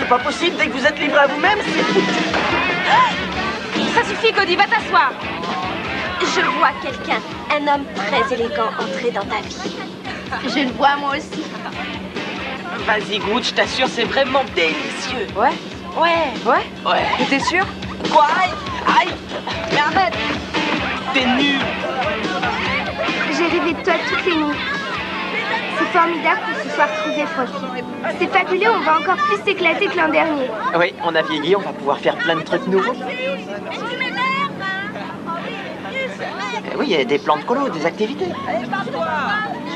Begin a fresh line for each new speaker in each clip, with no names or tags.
c'est pas possible. Dès que vous êtes livré à vous-même, c'est foutu.
Ça suffit, Cody, va t'asseoir.
Je vois quelqu'un, un homme très élégant entrer dans ta vie.
Je le vois, moi aussi.
Vas-y, goûte, je t'assure, c'est vraiment délicieux.
Ouais?
Ouais.
Ouais?
Ouais.
T'es sûr?
Quoi? Aïe! Aïe! Mais arrête! T'es nul!
J'ai rêvé de toi toutes les nuits. C'est formidable qu'on se soit retrouvés, Francky. C'est fabuleux, on va encore plus s'éclater que l'an dernier.
Oui, on a vieilli, on va pouvoir faire plein de trucs nouveaux. Oui, il y a des plans de colo, des activités.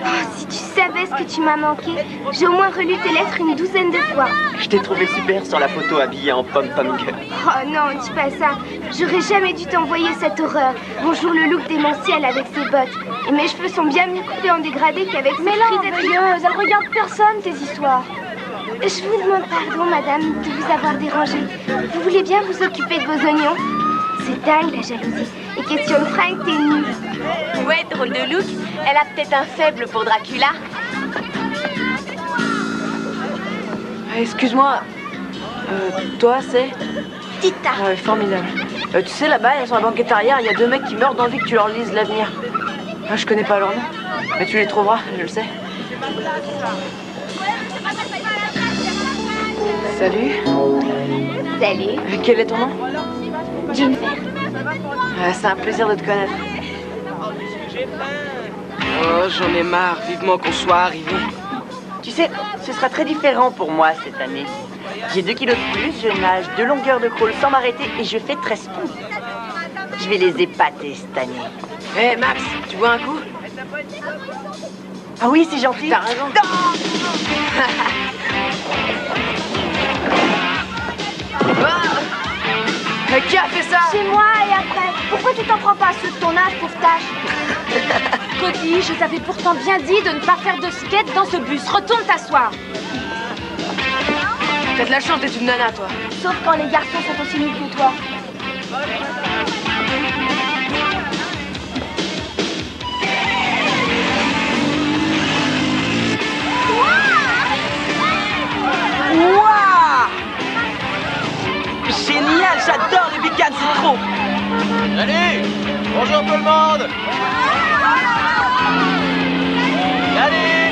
Oh, si tu savais ce que tu m'as manqué, j'ai au moins relu tes lettres une douzaine de fois.
Je t'ai trouvé super sur la photo habillée en pom-pom girl.
Oh non, dis pas ça. J'aurais jamais dû t'envoyer cette horreur. Bonjour le look démentiel avec ses bottes. Et mes cheveux sont bien mieux coupés en dégradé qu'avec ces frises effrayeuses. Elle regarde personne, tes histoires. Je vous demande pardon, madame, de vous avoir dérangé. Vous voulez bien vous occuper de vos oignons? C'est dingue, la jalousie. Et question de fringues, t'es nue.
Ouais, drôle de look. Elle a peut-être un faible pour Dracula.
Excuse-moi. Toi, c'est...
Tita.
Ouais, formidable. Tu sais, là-bas, sur la banquette arrière, il y a 2 mecs qui meurent d'envie que tu leur lises l'avenir. Ah, je connais pas leur nom. Mais tu les trouveras, je le sais. Salut.
Salut.
Quel est ton nom?
Jennifer.
C'est un plaisir de te connaître.
Oh, j'en ai marre, vivement qu'on soit arrivé.
Tu sais, ce sera très différent pour moi cette année. J'ai 2 kilos de plus, je nage 2 longueurs de crawl sans m'arrêter et je fais 13 ponts. Je vais les épater cette année.
Hé, Max, tu bois un coup?
Ah oui, c'est gentil.
T'as raison. Qui a fait ça?
Chez moi et après. Pourquoi tu t'en prends pas à ceux de ton âge, pauvre tâche?
Cody, je t'avais pourtant bien dit de ne pas faire de skate dans ce bus. Retourne t'asseoir. T'as de la chance, t'es une nana, toi.
Sauf quand les garçons sont aussi nuls que toi.
Waouh! Génial, j'adore les bécanes, c'est trop.
Salut! Bonjour tout le monde! Salut!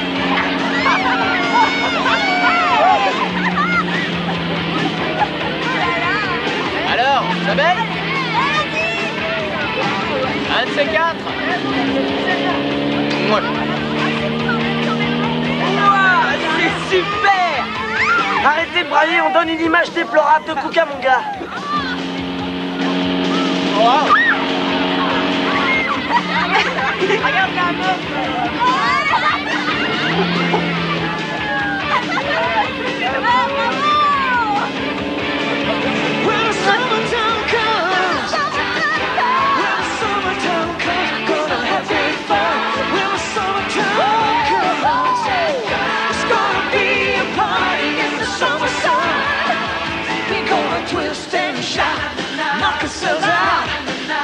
Alors, ça belle? Un de ces 4? Moi.
Waouh, c'est super! Arrêtez de brailler, on donne une image déplorable de Kuka, mon gars.
Wow.
Regarde là,
twist and shout, knock ourselves out,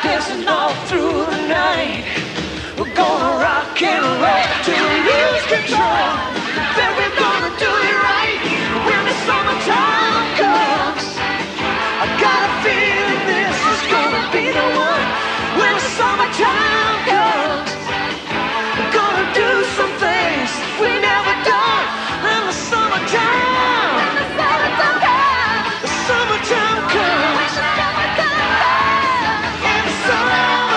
dancing all through the night. We're gonna rock and roll till we lose control. Then we're gonna do it right when the summertime comes. I got a feeling this is gonna be the one. When the summertime comes, we're gonna do some things we never done in the summertime. Summertime comes. And summertime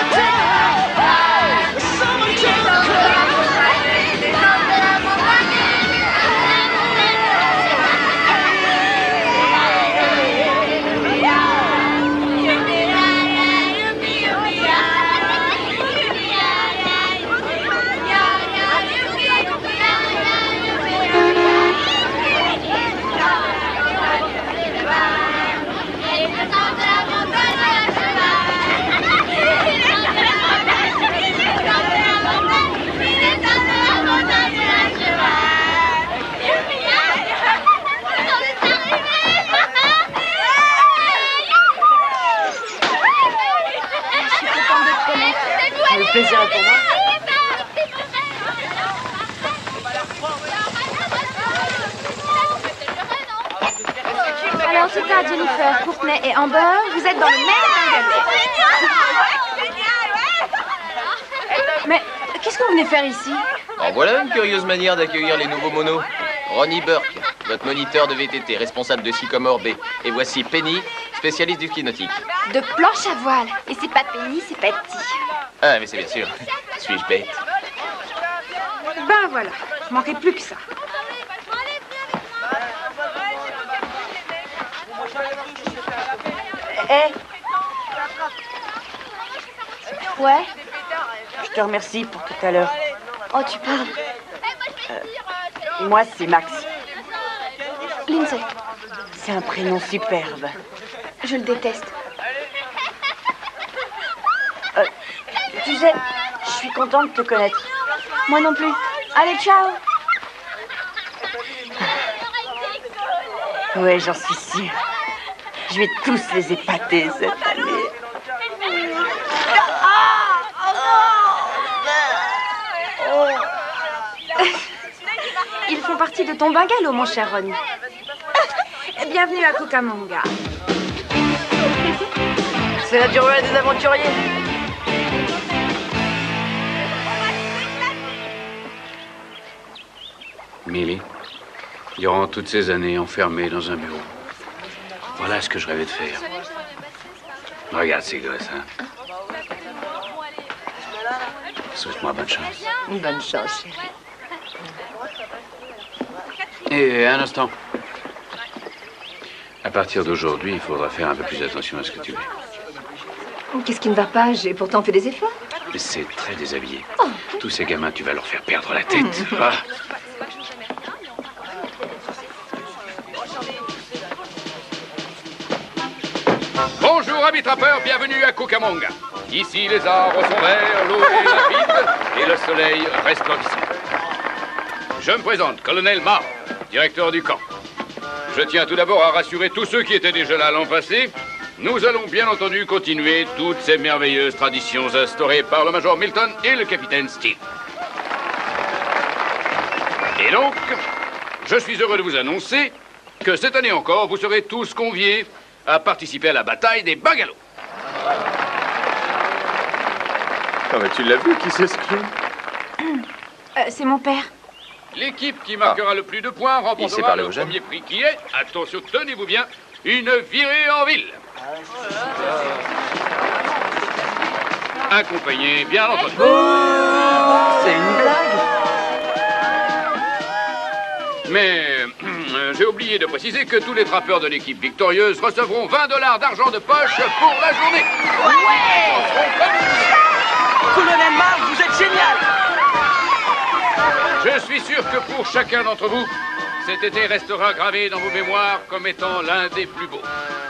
Le plaisir est pour moi.
tout cas, Jennifer, Courtney et Amber, vous êtes dans le même bungalow.
Mais qu'est-ce que vous venez faire ici?
En voilà une curieuse manière d'accueillir les nouveaux monos. Ronnie Burke, votre moniteur de VTT, responsable de Sycomore B. Et voici Penny, spécialiste du ski nautique.
De planche à voile. Et c'est pas Penny, c'est Patty.
Ah, mais c'est bien sûr. Suis-je bête?
Ben voilà, je manquais plus que ça.
Hé,
Ouais.
je te remercie pour tout à l'heure.
Oh, tu parles.
Moi, c'est Max.
Lindsay,
C'est un prénom superbe.
je le déteste.
Tu sais, je suis contente de te connaître.
Moi non plus. Allez, ciao.
Ouais, j'en suis sûre. Je vais tous les épater cette année.
Ils font partie de ton bungalow, mon cher Ronnie. Bienvenue à Cucamonga. C'est la durée des aventuriers.
Millie, durant toutes ces années enfermée dans un bureau, voilà ce que je rêvais de faire. Regarde ces gosses, hein. Souhaite-moi bonne chance.
Bonne chance, chérie.
Et un instant. À partir d'aujourd'hui, il faudra faire un peu plus attention à ce que tu mets.
Qu'est-ce qui ne va pas? J'ai pourtant fait des efforts.
Mais c'est très déshabillé. Tous ces gamins, tu vas leur faire perdre la tête. Ah.
Bonjour amis trappeurs, bienvenue à Cucamonga. Ici les arbres sont verts, l'eau est limpide et le soleil resplendissant. Je me présente, colonel Marr, directeur du camp. Je tiens tout d'abord à rassurer tous ceux qui étaient déjà là l'an passé. Nous allons bien entendu continuer toutes ces merveilleuses traditions instaurées par le major Milton et le capitaine Steele. Et donc, je suis heureux de vous annoncer que cette année encore, vous serez tous conviés à participer à la bataille des bungalows.
Ah mais tu l'as vu, qui c'est ce clou?
C'est mon père.
L'équipe qui marquera le plus de points remportera le premier prix qui est, attention, tenez-vous bien, une virée en ville. Accompagné, bien entendu.
C'est une blague.
Mais j'ai oublié de préciser que tous les trappeurs de l'équipe victorieuse recevront 20 $ d'argent de poche pour la journée.
Colonel Marr, vous êtes génial!
Je suis sûr que pour chacun d'entre vous, cet été restera gravé dans vos mémoires comme étant l'un des plus beaux.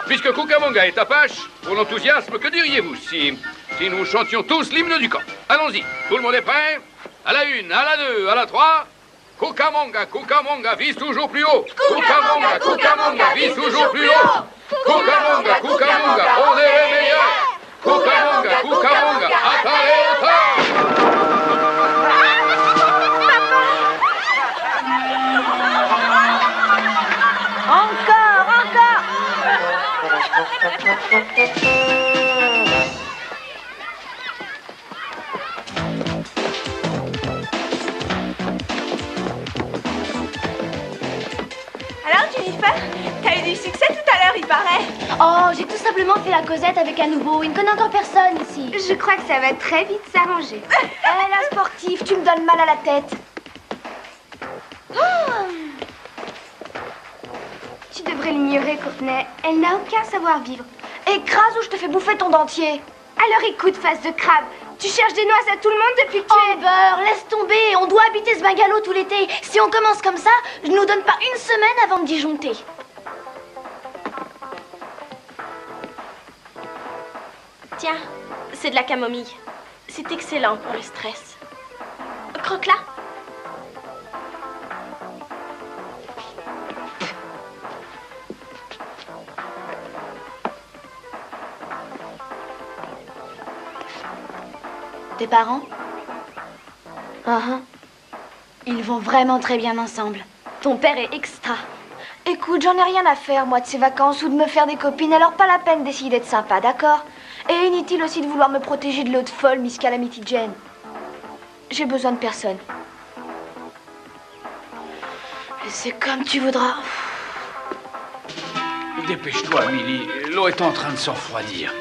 Puisque Cucamonga est apache, pour l'enthousiasme, que diriez-vous si nous chantions tous l'hymne du camp? Allons-y, tout le monde est prêt? À la 1, à la 2, à la 3. Cucamonga, Cucamonga, vise toujours plus haut. Cucamonga, Cucamonga, vise toujours plus haut. Cucamonga, Cucamonga, on est les meilleurs. Cucamonga, Cucamonga, atteint les hauteurs.
Alors, Jennifer, t'as eu du succès tout à l'heure, il paraît.
Oh, j'ai tout simplement fait la causette avec un nouveau. Il ne connaît encore personne ici. Je crois que ça va très vite s'arranger. La sportive, tu me donnes mal à la tête. Tu devrais l'ignorer, Courtney. Elle n'a aucun savoir-vivre. Écrase ou je te fais bouffer ton dentier. Alors écoute, face de crabe. Tu cherches des noix à tout le monde depuis que tu es... Amber, laisse tomber. On doit habiter ce bungalow tout l'été. Si on commence comme ça, je nous donne pas une semaine avant de disjoncter.
Tiens, c'est de la camomille. C'est excellent pour le stress. Croque-la.
Tes parents? Ils vont vraiment très bien ensemble. Ton père est extra. Écoute, j'en ai rien à faire, moi, de ces vacances ou de me faire des copines, alors pas la peine d'essayer d'être sympa, d'accord? Et inutile aussi de vouloir me protéger de l'autre folle, Miss Calamity Jane. J'ai besoin de personne.
Et c'est comme tu voudras.
Dépêche-toi, Millie. L'eau est en train de se refroidir.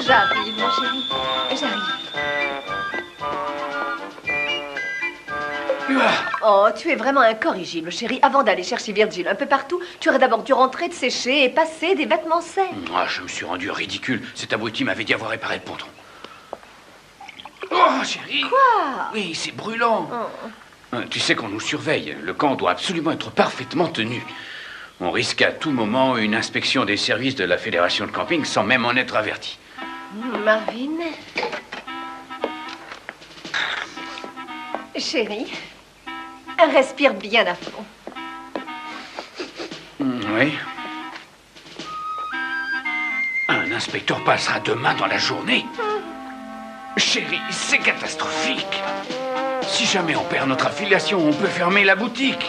J'arrive, mon chéri. J'arrive. Oh, tu es vraiment incorrigible, chéri. Avant d'aller chercher Virgile un peu partout, tu aurais d'abord dû rentrer, te sécher et passer des vêtements secs.
Moi, je me suis rendu ridicule. Cet abruti m'avait dit avoir réparé le ponton. Oh, chérie.
Quoi?
Oui, c'est brûlant. Tu sais qu'on nous surveille. Le camp doit absolument être parfaitement tenu. On risque à tout moment une inspection des services de la Fédération de camping sans même en être averti.
Marvin. Chérie, respire bien à fond.
Oui. Un inspecteur passera demain dans la journée. Chérie, c'est catastrophique. Si jamais on perd notre affiliation, on peut fermer la boutique.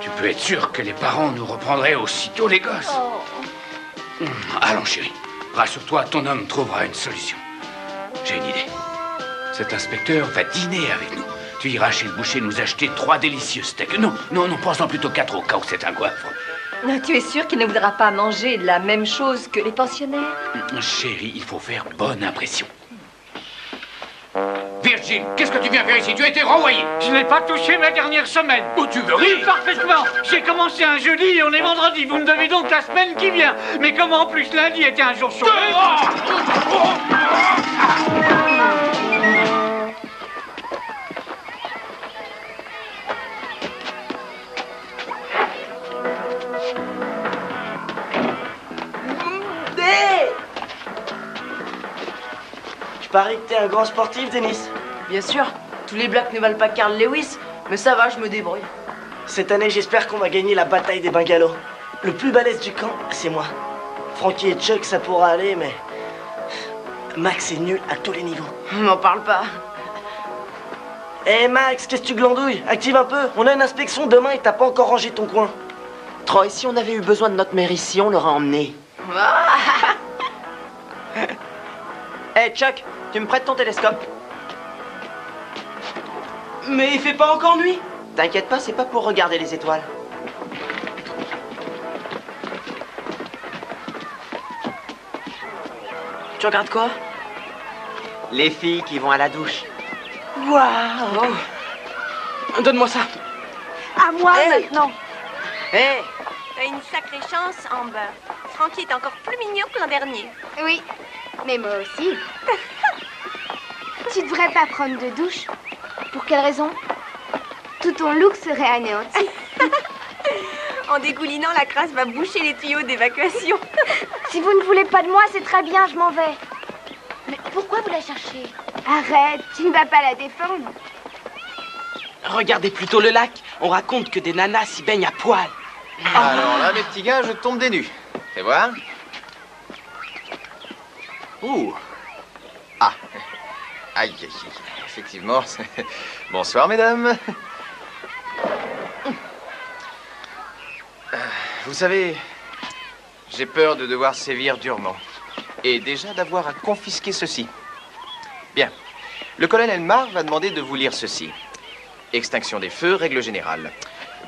Tu peux être sûr que les parents nous reprendraient aussitôt les gosses. Allons, chérie. Rassure-toi, ton homme trouvera une solution. J'ai une idée. Cet inspecteur va dîner avec nous. Tu iras chez le boucher nous acheter 3 délicieux steaks. Non, pense-en plutôt 4 au cas où c'est un goiffre.
Tu es sûr qu'il ne voudra pas manger la même chose que les pensionnaires?
Chérie, il faut faire bonne impression. Virgile, qu'est-ce que tu viens faire ici? Tu as été renvoyé.
Je n'ai pas touché ma dernière semaine.
Oh, tu veux rire?
Oui, parfaitement. J'ai commencé un jeudi et on est vendredi. Vous me devez donc la semaine qui vient. Mais comment en plus lundi était un jour sur
Parie que t'es un grand sportif, Dennis.
Bien sûr, tous les blacks ne valent pas Carl Lewis, mais ça va, je me débrouille.
Cette année, j'espère qu'on va gagner la bataille des bungalows. Le plus balèze du camp, c'est moi. Frankie et Chuck, ça pourra aller, mais... Max est nul à tous les niveaux.
M'en parle pas.
Hé Max, qu'est-ce que tu glandouilles? Active un peu, on a une inspection demain et t'as pas encore rangé ton coin.
Troy, si on avait eu besoin de notre mère ici, on l'aurait emmené. Hé Chuck, tu me prêtes ton télescope?
Mais il fait pas encore nuit.
T'inquiète pas, c'est pas pour regarder les étoiles. Tu regardes quoi? Les filles qui vont à la douche.
Waouh! Donne-moi ça.
À moi maintenant.
Hé!
T'as une sacrée chance, Amber. Frankie est encore plus mignon que l'an dernier.
Oui, mais moi aussi. Tu devrais pas prendre de douche. Pour quelle raison? Tout ton look serait anéanti.
En dégoulinant, la crasse va boucher les tuyaux d'évacuation.
Si vous ne voulez pas de moi, c'est très bien, je m'en vais. Mais pourquoi vous la cherchez? Arrête, tu ne vas pas la défendre.
Regardez plutôt le lac. On raconte que des nanas s'y baignent à poil.
Alors là, mes petits gars, je tombe des nues. Fais voir. Ouh. Ah. Aïe, aïe, aïe. Effectivement. Bonsoir, mesdames. Vous savez, j'ai peur de devoir sévir durement. Et déjà d'avoir à confisquer ceci. Bien. Le colonel Marv va demander de vous lire ceci. Extinction des feux, règle générale.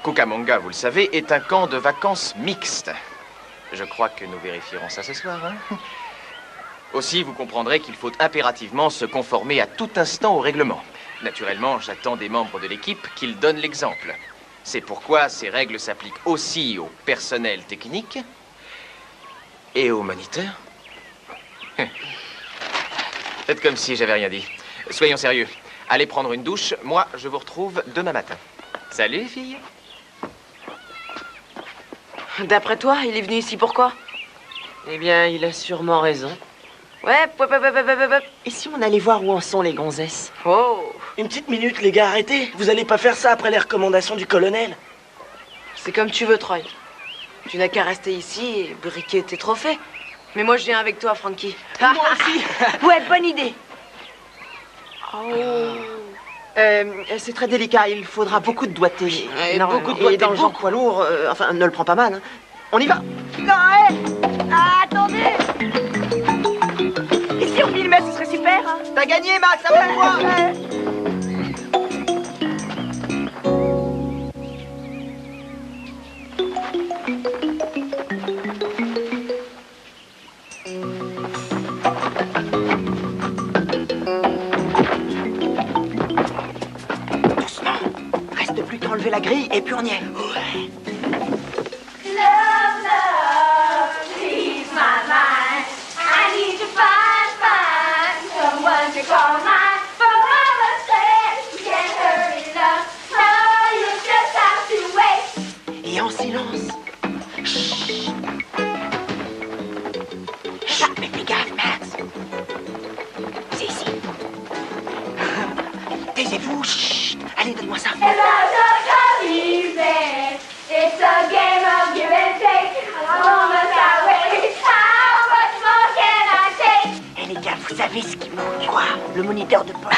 Cucamonga, vous le savez, est un camp de vacances mixte. Je crois que nous vérifierons ça ce soir, hein? Aussi, vous comprendrez qu'il faut impérativement se conformer à tout instant au règlement. Naturellement, j'attends des membres de l'équipe qu'ils donnent l'exemple. C'est pourquoi ces règles s'appliquent aussi au personnel technique et aux moniteurs. Faites comme si j'avais rien dit. Soyons sérieux. Allez prendre une douche. Moi, je vous retrouve demain matin. Salut, les filles.
D'après toi, il est venu ici pourquoi?
Eh bien, il a sûrement raison. Ouais. Et si on allait voir où en sont les gonzesses?
Oh!
Une petite minute, les gars, arrêtez. Vous allez pas faire ça après les recommandations du colonel.
C'est comme tu veux, Troy. Tu n'as qu'à rester ici et briquer tes trophées. Mais moi, je viens avec toi, Frankie.
Moi aussi.
Ouais, bonne idée. Oh.
C'est très délicat, il faudra beaucoup de doigté.
Beaucoup de doigté.
Et dans le genre poids lourd, enfin, ne le prends pas mal. Hein. On y va.
Non, hé Ah, attendez. Et si on filmait, ce serait super. Hein.
T'as gagné, Max, appelle-moi. Enlever la grille et puis on y est. Ouais.
Love, love, please my mind. I need to find someone to call mine. But mama said you can't hurry love. No, you just have to wait.
Et en silence. Chut. Chut, mais fais gaffe, Max. C'est ici. Taisez-vous. Chut. Allez, donne-moi ça.
It's a game of give and take. How much I wait? How much more can I take?
Eh les gars, vous savez ce qui manque, quoi? Le moniteur de poche.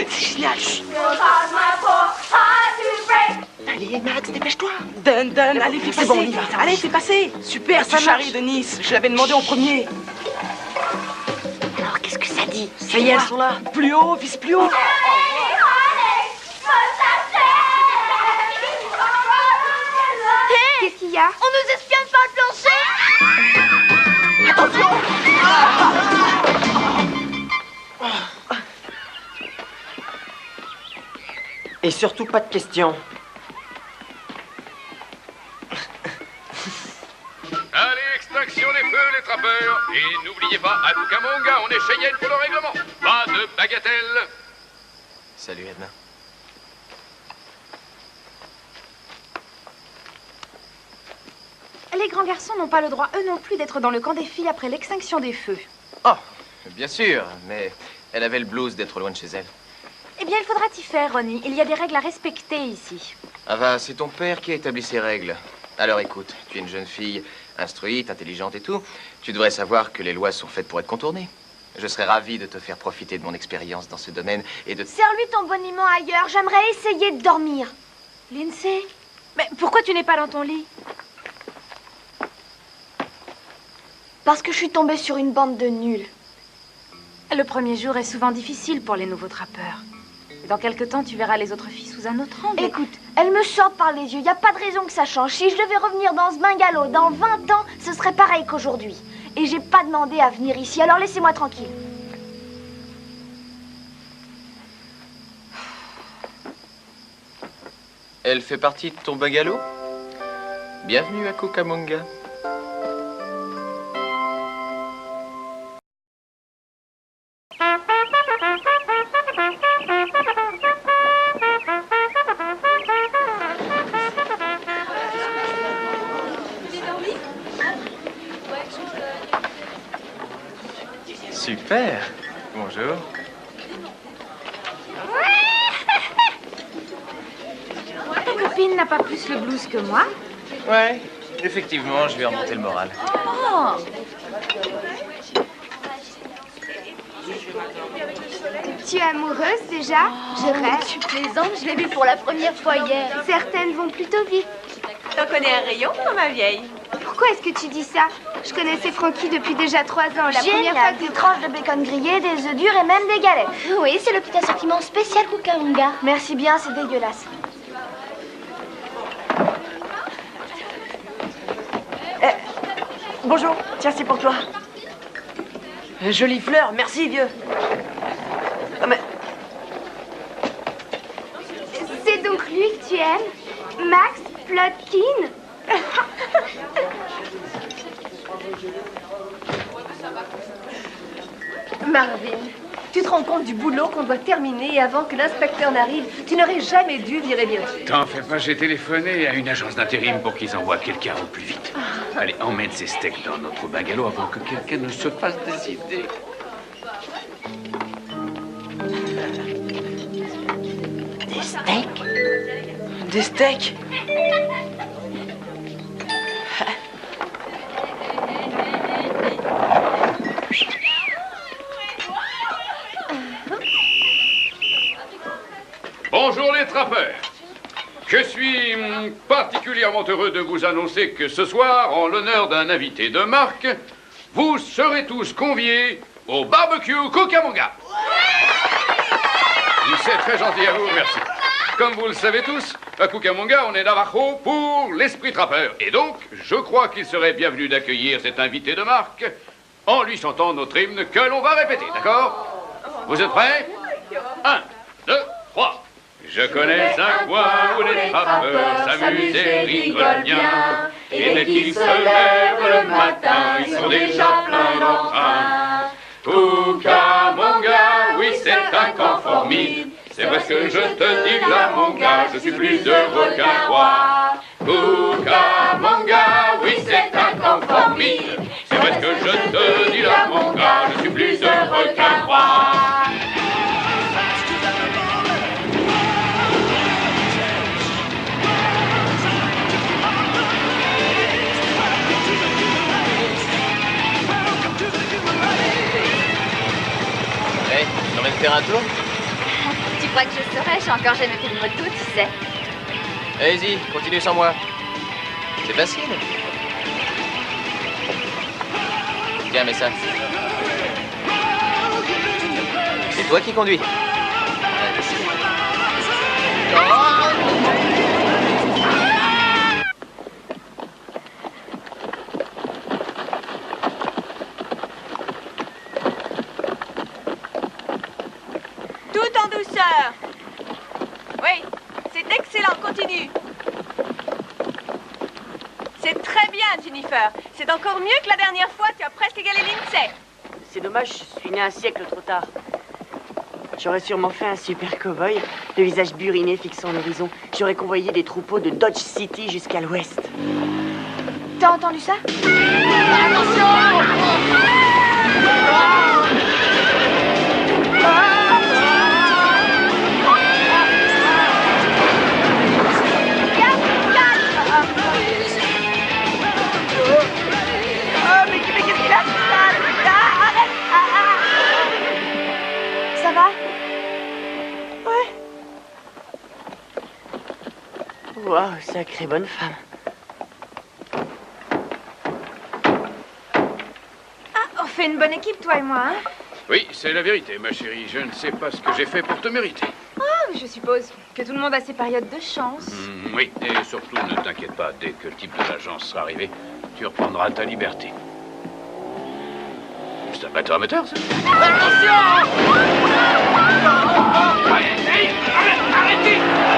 C'est génial.
You'll cause my poor heart to break.
Allez, Max, dépêche-toi.
Donne, allez, fais passer.
Bon, on y va.
Allez, c'est passé. Super,
ça
tu charries de Nice. Je l'avais demandé en premier.
Alors, qu'est-ce que ça dit?
Ça y est, elles sont là. Plus haut, vise plus haut.
Qu'est-ce qu'il y a?
On nous espionne par le plancher.
Attention. Et surtout, pas de questions.
Allez, extinction des feux, les trappeurs. Et n'oubliez pas, à Cucamonga, on est Cheyenne pour le règlement. Pas de bagatelle.
Salut, Edna.
Les grands garçons n'ont pas le droit, eux non plus, d'être dans le camp des filles après l'extinction des feux.
Oh, bien sûr, mais elle avait le blues d'être loin de chez elle.
Eh bien, il faudra t'y faire, Ronnie. Il y a des règles à respecter ici.
Ah bah, c'est ton père qui a établi ces règles. Alors écoute, tu es une jeune fille instruite, intelligente et tout. Tu devrais savoir que les lois sont faites pour être contournées. Je serais ravi de te faire profiter de mon expérience dans ce domaine et de...
Sers-lui ton boniment ailleurs. J'aimerais essayer de dormir.
Lindsay, mais pourquoi tu n'es pas dans ton lit?
Parce que je suis tombée sur une bande de nuls.
Le premier jour est souvent difficile pour les nouveaux trappeurs. Dans quelque temps, tu verras les autres filles sous un autre angle.
Écoute, elles me sortent par les yeux. Il n'y a pas de raison que ça change. Si je devais revenir dans ce bungalow dans 20 ans, ce serait pareil qu'aujourd'hui. Et j'ai pas demandé à venir ici, alors laissez-moi tranquille.
Elle fait partie de ton bungalow? Bienvenue à Cucamonga. Super. Bonjour.
Ta copine n'a pas plus le blues que moi?
Ouais, effectivement, je vais remonter le moral.
Oh!
Tu es amoureuse déjà? Je rêve.
Tu plaisantes, je l'ai vu pour la première fois hier.
Certaines vont plutôt vite.
T'en connais un rayon, toi, ma vieille?
Pourquoi est-ce que tu dis ça? Je connaissais Frankie depuis déjà 3 ans. La
Génial,
première fois
des tranches de bacon grillé, des œufs durs et même des galettes.
Oui, c'est le petit assortiment spécial Cucamonga.
Merci bien, c'est dégueulasse.
Bonjour, tiens, c'est pour toi.
Jolie fleur, merci, vieux. Ah, mais...
C'est donc lui que tu aimes? Max Plotkin?
Marvin, tu te rends compte du boulot qu'on doit terminer avant que l'inspecteur n'arrive? Tu n'aurais jamais dû virer Virgile.
T'en fais pas, j'ai téléphoné à une agence d'intérim pour qu'ils envoient quelqu'un au plus vite. Allez, emmène ces steaks dans notre bungalow avant que quelqu'un ne se fasse des idées.
Des steaks?
Des steaks?
donc particulièrement heureux de vous annoncer que ce soir, en l'honneur d'un invité de marque, vous serez tous conviés au barbecue Cucamonga. C'est très gentil à vous, merci. Comme vous le savez tous, à Cucamonga, on est Navajo pour l'esprit trappeur. Et donc, je crois qu'il serait bienvenu d'accueillir cet invité de marque en lui chantant notre hymne que l'on va répéter, d'accord? Vous êtes prêts? 1, 2, 3. Je connais un coin où les trappeurs s'amusent et rigolent bien. Et dès qu'ils se lèvent le matin, ils sont déjà pleins d'entrain. Cucamonga, oui, c'est un camp formidable. C'est vrai ce que je te dis là, mon gars, je suis plus heureux qu'un roi. Cucamonga, oui, c'est un camp formidable. C'est vrai ce que je te dis là, mon gars, je suis plus heureux qu'un roi.
Hey, tu m'emmènes faire un tour?
Tu crois que je saurais? J'ai encore jamais fait de moto, tu sais.
Allez-y, continue sans moi. C'est facile. Tiens, mets ça. C'est toi qui conduis.
Tout en douceur. Oui, c'est excellent, continue. C'est très bien, Jennifer. C'est encore mieux que la dernière fois, tu as presque égalé Lindsay.
C'est dommage, je suis né un siècle trop tard. J'aurais sûrement fait un super cow-boy, le visage buriné fixant l'horizon. J'aurais convoyé des troupeaux de Dodge City jusqu'à l'ouest.
T'as entendu ça?
Mais qu'est-ce qu'il a? Arrête!
Ça va?
Ouais. Waouh, sacrée bonne femme.
On fait une bonne équipe, toi et moi, hein?
Oui, c'est la vérité, ma chérie. Je ne sais pas ce que j'ai fait pour te mériter.
Oh, je suppose que tout le monde a ses périodes de chance.
Oui, et surtout, ne t'inquiète pas, dès que le type de l'agence sera arrivé, tu reprendras ta liberté. C'est un bateau amateur, ça?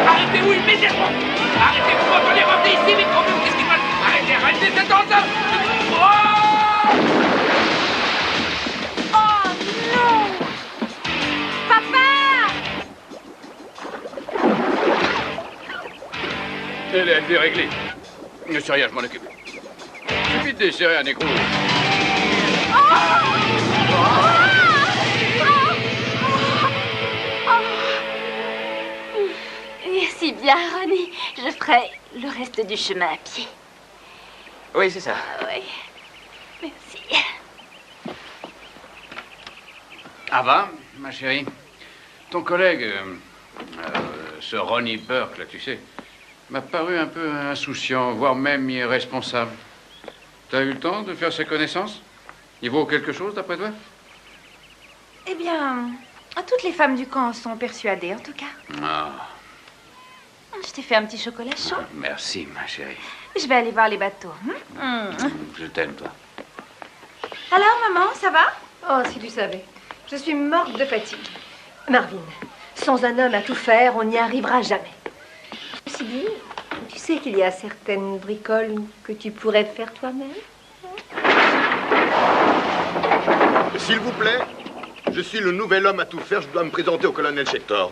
Arrêtez, oui, immédiatement! Arrêtez, vous m'entendez, revenez ici, vite, revenez, qu'est-ce qui passe? Arrêtez, c'est dangereux!
Oh non! Papa!
Elle est déréglée. Ne sais rien, je m'en occupe. Suffit de desserrer un écrou.
Merci bien, Ronnie. Je ferai le reste du chemin à pied.
Oui, c'est ça.
Oui. Merci.
Ava, ma chérie, ton collègue, ce Ronnie Burke, là, tu sais, m'a paru un peu insouciant, voire même irresponsable. T'as eu le temps de faire ses connaissances? Il vaut quelque chose, d'après toi?
Eh bien, toutes les femmes du camp en sont persuadées, en tout cas.
Ah,
Je t'ai fait un petit chocolat chaud.
merci, ma chérie.
Je vais aller voir les bateaux.
Je t'aime, toi.
Alors, maman, ça va?
Oh, si tu savais. Je suis morte de fatigue. Marvin, sans un homme à tout faire, on n'y arrivera jamais. Ceci dit, tu sais qu'il y a certaines bricoles que tu pourrais faire toi-même?
S'il vous plaît, je suis le nouvel homme à tout faire, je dois me présenter au colonel Schector.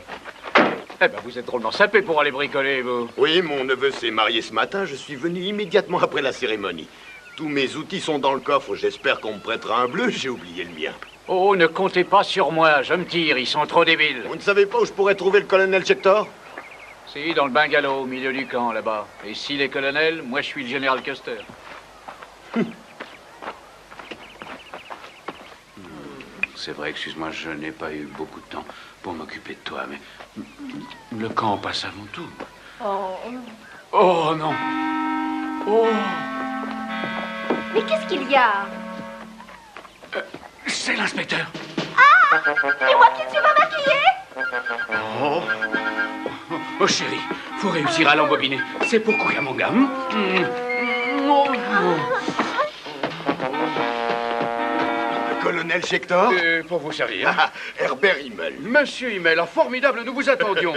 Eh ben, vous êtes drôlement sapé pour aller bricoler, vous.
Oui, mon neveu s'est marié ce matin, je suis venu immédiatement après la cérémonie. Tous mes outils sont dans le coffre, j'espère qu'on me prêtera un bleu, j'ai oublié le mien.
Oh, ne comptez pas sur moi, je me tire, ils sont trop débiles.
Vous ne savez pas où je pourrais trouver le colonel Schector?
Si, dans le bungalow, au milieu du camp, là-bas. Et s'il est colonel, moi je suis le général Custer.
C'est vrai, excuse-moi, je n'ai pas eu beaucoup de temps pour m'occuper de toi, mais le camp passe avant tout.
Oh,
Oh non. Oh.
Mais qu'est-ce qu'il y a?
C'est l'inspecteur.
Ah! Et moi qui ne suis pas maquillée?
Oh. Oh chérie, faut réussir à l'embobiner. C'est pour Cucamonga.
Colonel Schector?
Pour vous servir.
Herbert Himmel.
Monsieur Himmel, ah, formidable, nous vous attendions.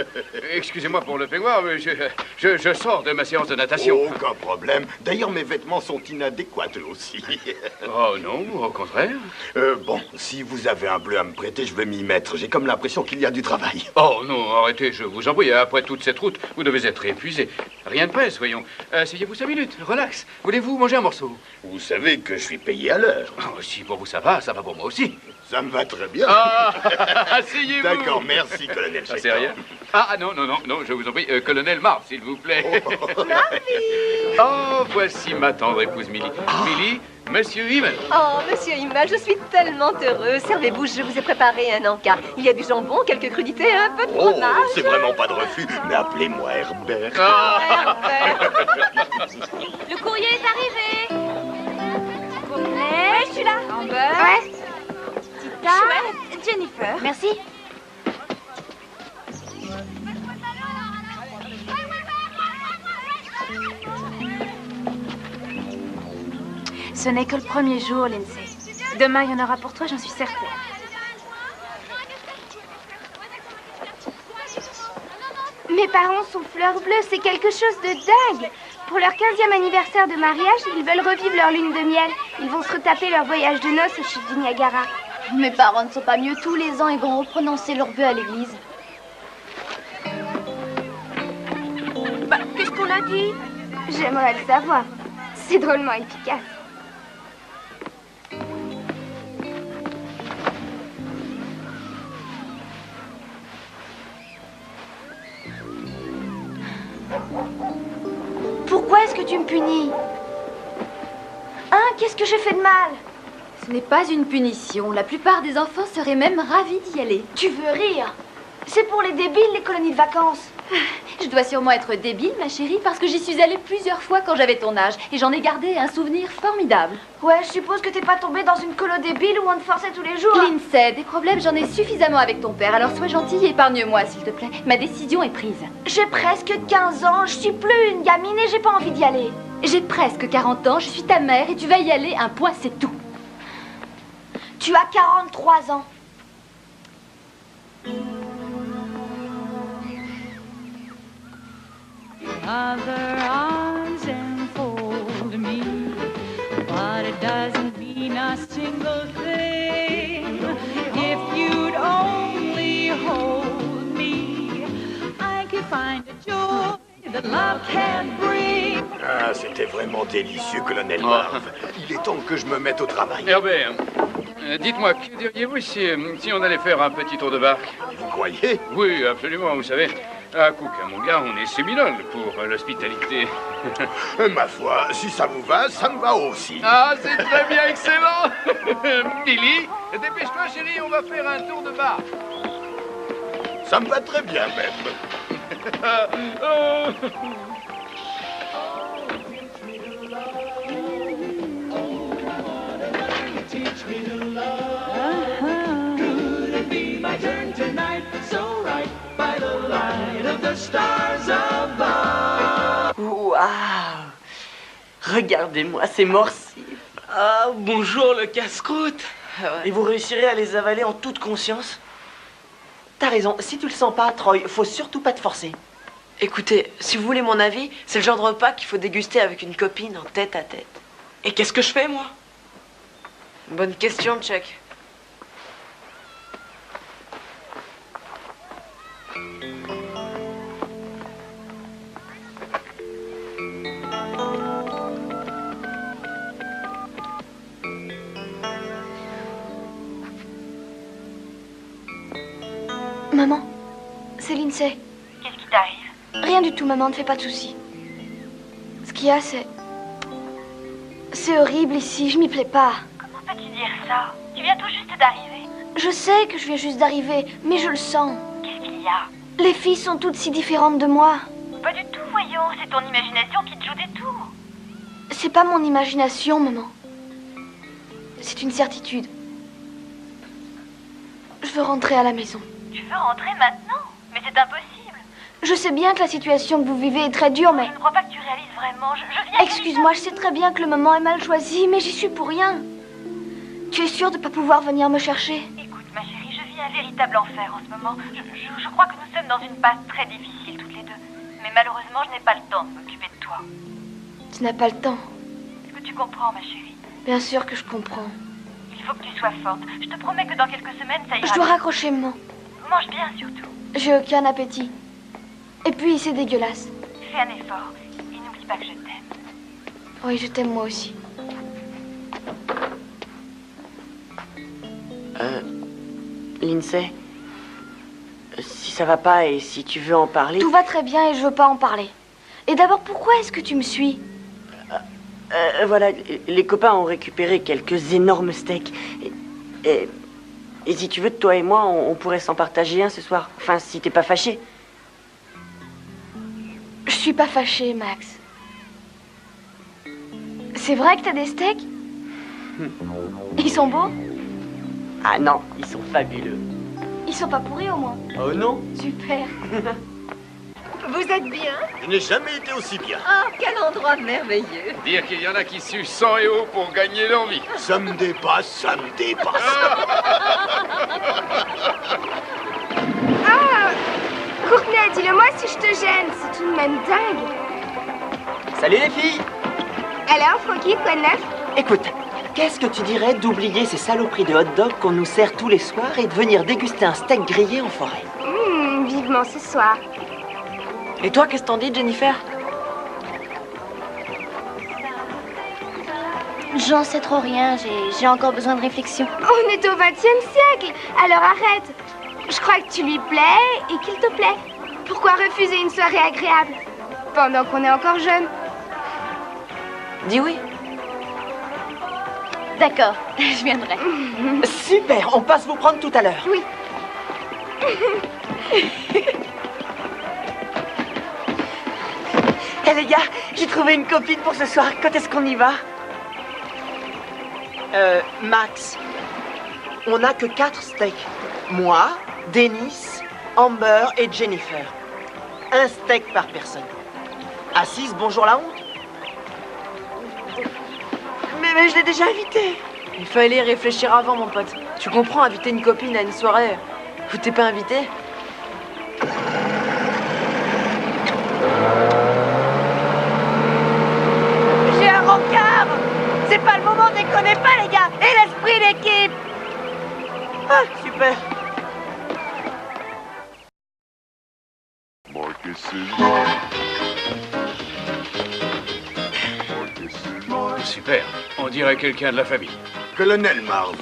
Excusez-moi pour le peignoir, mais je sors de ma séance de natation.
Aucun problème. D'ailleurs, mes vêtements sont inadéquats eux aussi.
Oh non, au contraire.
Bon, si vous avez un bleu à me prêter, je vais m'y mettre. J'ai comme l'impression qu'il y a du travail.
Oh non, arrêtez, je vous en prie. Après toute cette route, vous devez être épuisé. Rien de presse, voyons. Asseyez-vous 5 minutes, relax. Voulez-vous manger un morceau?
Vous savez que je suis payé à l'heure.
Oh, si pour vous ça va pour moi aussi.
Ça me va très bien.
Ah, asseyez-vous.
D'accord, merci, colonel Schector.
C'est rien. Ah, non, je vous en prie. Colonel Marv, s'il vous plaît. Oh, voici ma tendre épouse Millie. Millie, monsieur Himmel.
Oh, monsieur Himmel, je suis tellement heureuse. Servez-vous, je vous ai préparé un encas. Il y a du jambon, quelques crudités, un peu de fromage.
C'est vraiment pas de refus, mais appelez-moi Herbert.
Le courrier est arrivé.
Ouais, je suis là.
Amber.
Ouais.
Tita.
Chouette.
Jennifer.
Merci.
Ce n'est que le premier jour, Lindsay. Demain, il y en aura pour toi, j'en suis certaine.
Mes parents sont fleurs bleues, c'est quelque chose de dingue. Pour leur 15e anniversaire de mariage, ils veulent revivre leur lune de miel. Ils vont se retaper leur voyage de noces aux chutes du Niagara.
Mes parents ne sont pas mieux. Tous les ans, ils vont reprononcer leur vœu à l'église.
Bah, qu'est-ce qu'on a dit? J'aimerais le savoir. C'est drôlement efficace. Pourquoi est-ce que tu me punis? Hein? Qu'est-ce que j'ai fait de mal?
Ce n'est pas une punition. La plupart des enfants seraient même ravis d'y aller.
Tu veux rire? C'est pour les débiles, les colonies de vacances.
Je dois sûrement être débile, ma chérie, parce que j'y suis allée plusieurs fois quand j'avais ton âge. Et j'en ai gardé un souvenir formidable.
Ouais, je suppose que t'es pas tombée dans une colo débile où on te forçait tous les jours.
Lindsay, des problèmes, j'en ai suffisamment avec ton père. Alors sois gentille et épargne-moi, s'il te plaît. Ma décision est prise.
J'ai presque 15 ans, je suis plus une gamine et j'ai pas envie d'y aller.
J'ai presque 40 ans, je suis ta mère et tu vas y aller, un point, c'est tout.
Tu as 43 ans.
Other arms enfold me, but it doesn't mean a single thing. If you'd only hold me, I could find a joy that love can't bring.
Ah, c'était vraiment délicieux, colonel Marv. Il est temps que je me mette au travail.
Herbert, dites-moi, que diriez-vous si on allait faire un petit tour de barque?
Vous croyez?
Oui, absolument, vous savez. À Cucamonga, on est séminole pour l'hospitalité.
Ma foi, si ça vous va, ça me va aussi.
Ah, c'est très bien, excellent. Billy, dépêche-toi, chérie, on va faire un tour de barque.
Ça me va très bien, même.
Could it be my turn tonight? So right by the light of the stars above.
Waouh! Regardez-moi ces morcifs.
Ah, bonjour le casse-croûte. Et vous réussirez à les avaler en toute conscience?
T'as raison, si tu le sens pas, Troy, faut surtout pas te forcer. Écoutez, si vous voulez mon avis, c'est le genre de repas qu'il faut déguster avec une copine en tête à tête.
Et qu'est-ce que je fais, moi?
Bonne question, Chuck.
Maman, c'est Lindsay.
Qu'est-ce qui t'arrive?
Rien du tout, maman, ne fais pas de soucis. Ce qu'il y a, c'est... C'est horrible ici, je m'y plais pas.
Comment peux-tu dire ça? Tu viens tout juste d'arriver.
Je sais que je viens juste d'arriver, mais je le sens.
Qu'est-ce qu'il y a?
Les filles sont toutes si différentes de moi.
pas du tout, voyons. C'est ton imagination qui te joue des tours.
C'est pas mon imagination, maman. C'est une certitude. Je veux rentrer à la maison.
Tu veux rentrer maintenant? Mais c'est impossible.
Je sais bien que la situation que vous vivez est très dure, mais...
Je ne crois pas que tu réalises vraiment. Je viens...
Excuse-moi, je sais très bien que le moment est mal choisi, mais j'y suis pour rien. Tu es sûre de pas pouvoir venir me chercher?
Écoute, ma chérie, je vis un véritable enfer en ce moment. Je crois que nous sommes dans une passe très difficile toutes les deux. Mais malheureusement, je n'ai pas le temps de m'occuper de toi.
Tu n'as pas le temps.
Est-ce que tu comprends, ma chérie?
Bien sûr que je comprends.
Il faut que tu sois forte. Je te promets que dans quelques semaines, ça ira.
Je dois raccrocher, maman.
Mange bien, surtout.
J'ai aucun appétit. Et puis, c'est dégueulasse.
Fais un effort. Et n'oublie pas que je t'aime.
Oui, je t'aime moi aussi.
Lindsay, si ça va pas et si tu veux en parler...
Tout va très bien et je veux pas en parler. Et d'abord, pourquoi est-ce que tu me suis?
Voilà, les copains ont récupéré quelques énormes steaks. Et si tu veux, toi et moi, on pourrait s'en partager un ce soir. Enfin, si t'es pas fâché.
Je suis pas fâchée, Max. C'est vrai que t'as des steaks? Ils sont beaux?
Ah non, ils sont fabuleux.
Ils sont pas pourris au moins?
Oh non?
Super.
Vous êtes bien?
Je n'ai jamais été aussi bien.
Oh, quel endroit merveilleux.
Dire qu'il y en a qui suent sang et eau pour gagner leur vie.
Ça me dépasse, ça me dépasse.
Ah! Courtenay, dis-le-moi si je te gêne. C'est tout de même dingue.
Salut les filles!
Alors, Francky, quoi de neuf?
Écoute, qu'est-ce que tu dirais d'oublier ces saloperies de hot-dog qu'on nous sert tous les soirs et de venir déguster un steak grillé en forêt?
Vivement ce soir.
Et toi, qu'est-ce que t'en dis, Jennifer?
J'en sais trop rien, j'ai encore besoin de réflexion. On est au XXe siècle, alors arrête. Je crois que tu lui plais et qu'il te plaît. Pourquoi refuser une soirée agréable pendant qu'on est encore jeune?
Dis oui.
D'accord, je viendrai.
Super, on passe vous prendre tout à l'heure.
Oui.
Eh les gars, j'ai trouvé une copine pour ce soir. Quand est-ce qu'on y va? Max, on n'a que 4 steaks. Moi, Dennis, Amber et Jennifer. Un steak par personne. Assise, bonjour la honte. Mais je l'ai déjà invité. Il fallait réfléchir avant, mon pote. Tu comprends, inviter une copine à une soirée où t'es pas invité?
J'ai un rencard. C'est pas le moment, déconnez pas, les gars. Et l'esprit d'équipe.
Ah, super.
Super, on dirait quelqu'un de la famille.
Colonel Marv,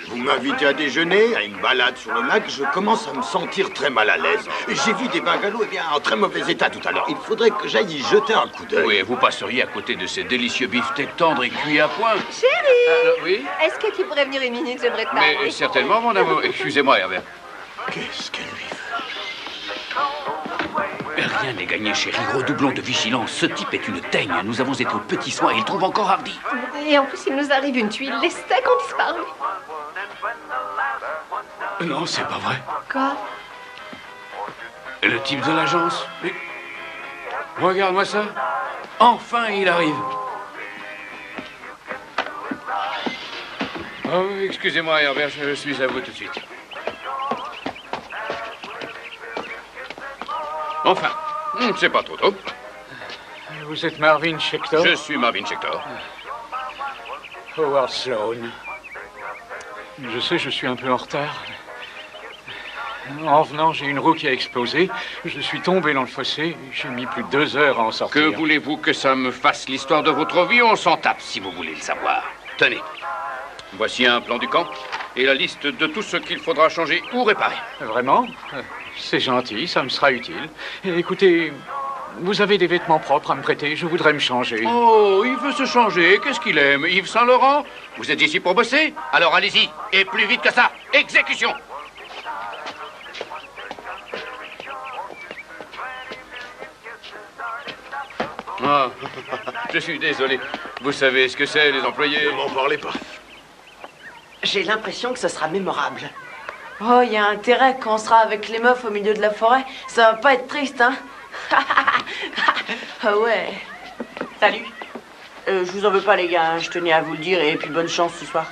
vous m'invitez à déjeuner, à une balade sur le lac, je commence à me sentir très mal à l'aise. J'ai vu des bungalows en très mauvais état tout à l'heure. Il faudrait que j'aille y jeter un coup d'œil.
Oui, et vous passeriez à côté de ces délicieux beefsteaks tendres et cuits à point.
Chérie!
Alors, oui?
Est-ce que tu pourrais venir une minute? J'aimerais te parler.
Mais certainement, mon amour. Excusez-moi, Herbert.
Qu'est-ce qu'elle lui veut?
Rien n'est gagné, chérie. Redoublons de vigilance. Ce type est une teigne. Nous avons été aux petits soins et il trouve encore hardi.
Et en plus, il nous arrive une tuile. Les steaks ont disparu.
Non, c'est pas vrai.
Quoi?
Le type de l'agence. Mais... regarde-moi ça. Enfin, il arrive.
Oh, excusez-moi, Herbert, je suis à vous tout de suite. Enfin, c'est pas trop tôt.
Vous êtes Marvin Schechter?
Je suis Marvin Schechter.
Howard Sloan. Je sais, je suis un peu en retard. En venant, j'ai une roue qui a explosé. Je suis tombé dans le fossé. J'ai mis plus de 2 heures à en sortir.
Que voulez-vous que ça me fasse l'histoire de votre vie? On s'en tape si vous voulez le savoir. Tenez, voici un plan du camp et la liste de tout ce qu'il faudra changer ou réparer.
Vraiment? C'est gentil, ça me sera utile. Et écoutez, vous avez des vêtements propres à me prêter, je voudrais me changer.
Oh, il veut se changer. Qu'est-ce qu'il aime? Yves Saint-Laurent? Vous êtes ici pour bosser? Alors allez-y, et plus vite que ça. Exécution! Ah, je suis désolé. Vous savez ce que c'est, les employés?
Ne m'en parlez pas.
J'ai l'impression que ce sera mémorable.
Oh, il y a intérêt quand on sera avec les meufs au milieu de la forêt. Ça va pas être triste, hein? Ah ouais.
Salut. Je vous en veux pas, les gars, hein, je tenais à vous le dire, et puis bonne chance ce soir.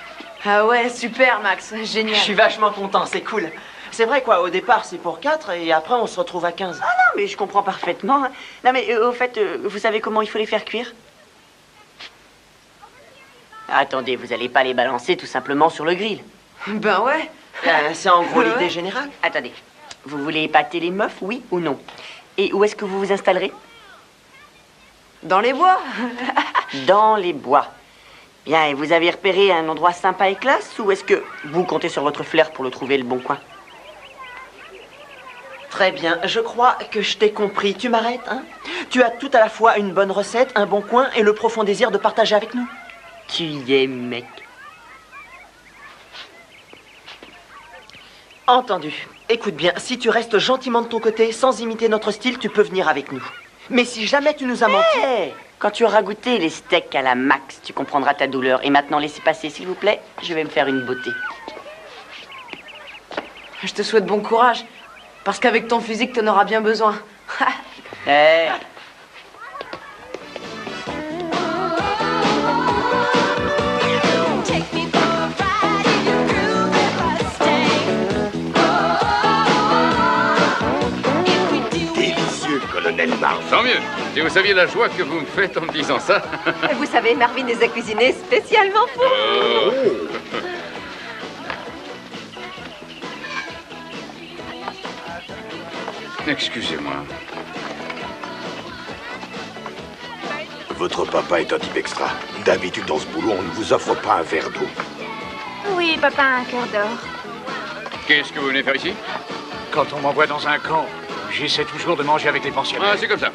Ah ouais, super, Max, génial.
Je suis vachement content, c'est cool. C'est vrai, quoi, au départ, c'est pour 4, et après, on se retrouve à 15.
Ah non, mais je comprends parfaitement. Hein. Non, mais au fait, vous savez comment il faut les faire cuire? Attendez, vous allez pas les balancer tout simplement sur le grill.
Ben ouais.
C'est en gros l'idée générale.
Attendez, vous voulez épater les meufs, oui ou non? Et où est-ce que vous vous installerez?
Dans les bois.
Dans les bois. Bien, et vous avez repéré un endroit sympa et classe, ou est-ce que vous comptez sur votre flair pour le trouver le bon coin?
Très bien, je crois que je t'ai compris. Tu m'arrêtes, hein? Tu as tout à la fois une bonne recette, un bon coin et le profond désir de partager avec nous.
Tu y es, mec.
Entendu. Écoute bien, si tu restes gentiment de ton côté, sans imiter notre style, tu peux venir avec nous. Mais si jamais tu nous as menti...
Hey, quand tu auras goûté les steaks à la Max, tu comprendras ta douleur. Et maintenant, laissez passer, s'il vous plaît. Je vais me faire une beauté.
Je te souhaite bon courage. Parce qu'avec ton physique, t'en auras bien besoin.
Hey.
Délicieux, colonel Marv.
Tant mieux. Si vous saviez la joie que vous me faites en me disant ça.
Vous savez, Marvin les a cuisinés spécialement pour vous.
Excusez-moi.
Votre papa est un type extra. D'habitude, dans ce boulot, on ne vous offre pas un verre d'eau.
Oui, papa a un cœur d'or.
Qu'est-ce que vous venez faire ici?
Quand on m'envoie dans un camp, j'essaie toujours de manger avec les pensionnaires.
Ah, c'est comme ça.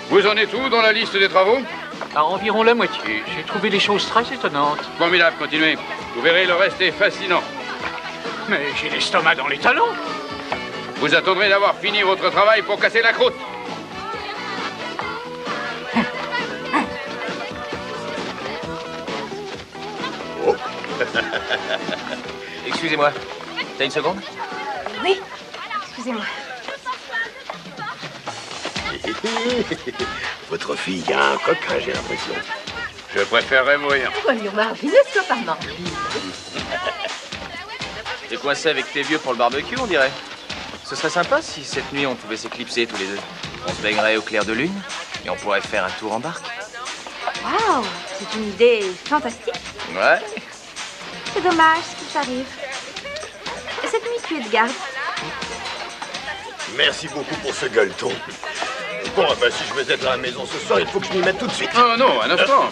Vous en êtes où dans la liste des travaux?
À environ la moitié. J'ai trouvé des choses très étonnantes.
Formidable, continuez. Vous verrez, le reste est fascinant.
Mais j'ai l'estomac dans les talons.
Vous attendrez d'avoir fini votre travail pour casser la croûte.
Oh. Excusez-moi, t'as une seconde?
Oui, excusez-moi.
Votre fille a un coquin, j'ai l'impression.
Je préférerais mourir.
Voyons, Marvin, laisse-toi par Marvin.
T'es coincé avec tes vieux pour le barbecue, on dirait. Ce serait sympa si cette nuit on pouvait s'éclipser tous les deux. On se baignerait au clair de lune et on pourrait faire un tour en barque.
Waouh, c'est une idée fantastique.
Ouais.
C'est dommage qu'il t'arrive. Cette nuit, tu es de garde.
Merci beaucoup pour ce gueuleton. Bon, ben, si je veux être à la maison ce soir, il faut que je m'y mette tout de suite.
Ah non, un instant.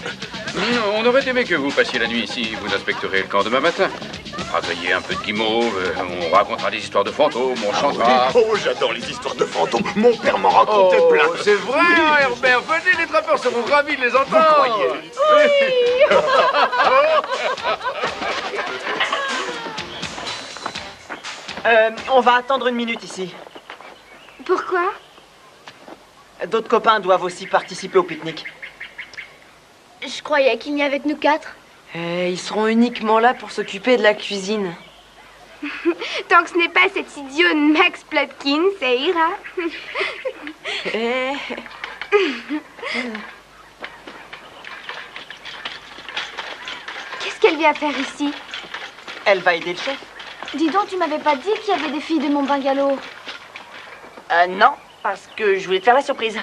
On aurait aimé que vous passiez la nuit ici. Vous inspecterez le camp demain matin. On fera griller un peu de guimauve, on racontera des histoires de fantômes, on chantera.
Oh, j'adore les histoires de fantômes. Mon père m'en racontait plein.
C'est vrai, Herbert. Venez, les trappeurs seront ravis de les entendre.
Oui.
On va attendre une minute ici.
Pourquoi?
D'autres copains doivent aussi participer au pique-nique.
Je croyais qu'il n'y avait que nous 4.
Ils seront uniquement là pour s'occuper de la cuisine.
Tant que ce n'est pas cet idiot de Max Plotkin, ça ira. Qu'est-ce qu'elle vient faire ici?
Elle va aider le chef.
Dis donc, tu m'avais pas dit qu'il y avait des filles de mon bungalow.
Non, parce que je voulais te faire la surprise.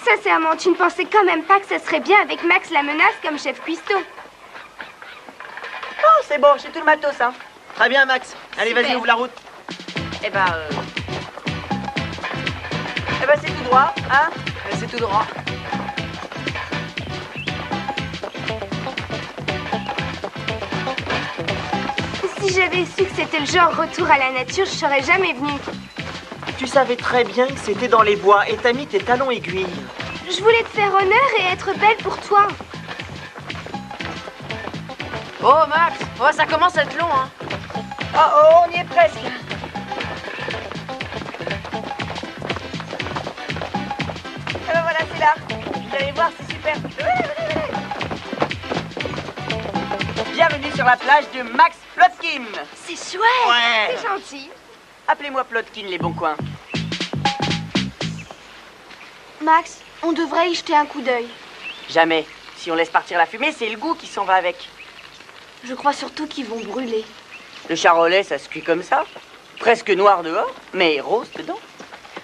Sincèrement, tu ne pensais quand même pas que ça serait bien avec Max la menace comme chef cuistot.
Oh, c'est bon, j'ai tout le matos, hein.
Très bien, Max. Allez,
Super.
vas-y, ouvre la route.
Eh ben, c'est tout droit, hein?
C'est tout droit.
Si j'avais su que c'était le genre retour à la nature, je serais jamais venue.
Tu savais très bien que c'était dans les bois et t'as mis tes talons aiguilles.
Je voulais te faire honneur et être belle pour toi.
Oh, Max, oh, ça commence à être long, hein.
Oh, on y est presque. Eh ben voilà, c'est là. allez voir, c'est super. Bienvenue sur la plage de Max Plotkin.
C'est chouette.
Ouais.
C'est gentil.
Appelez-moi Plotkin, les bons coins.
Max, on devrait y jeter un coup d'œil.
Jamais. Si on laisse partir la fumée, c'est le goût qui s'en va avec.
Je crois surtout qu'ils vont brûler.
Le charolais, ça se cuit comme ça. Presque noir dehors, mais rose dedans.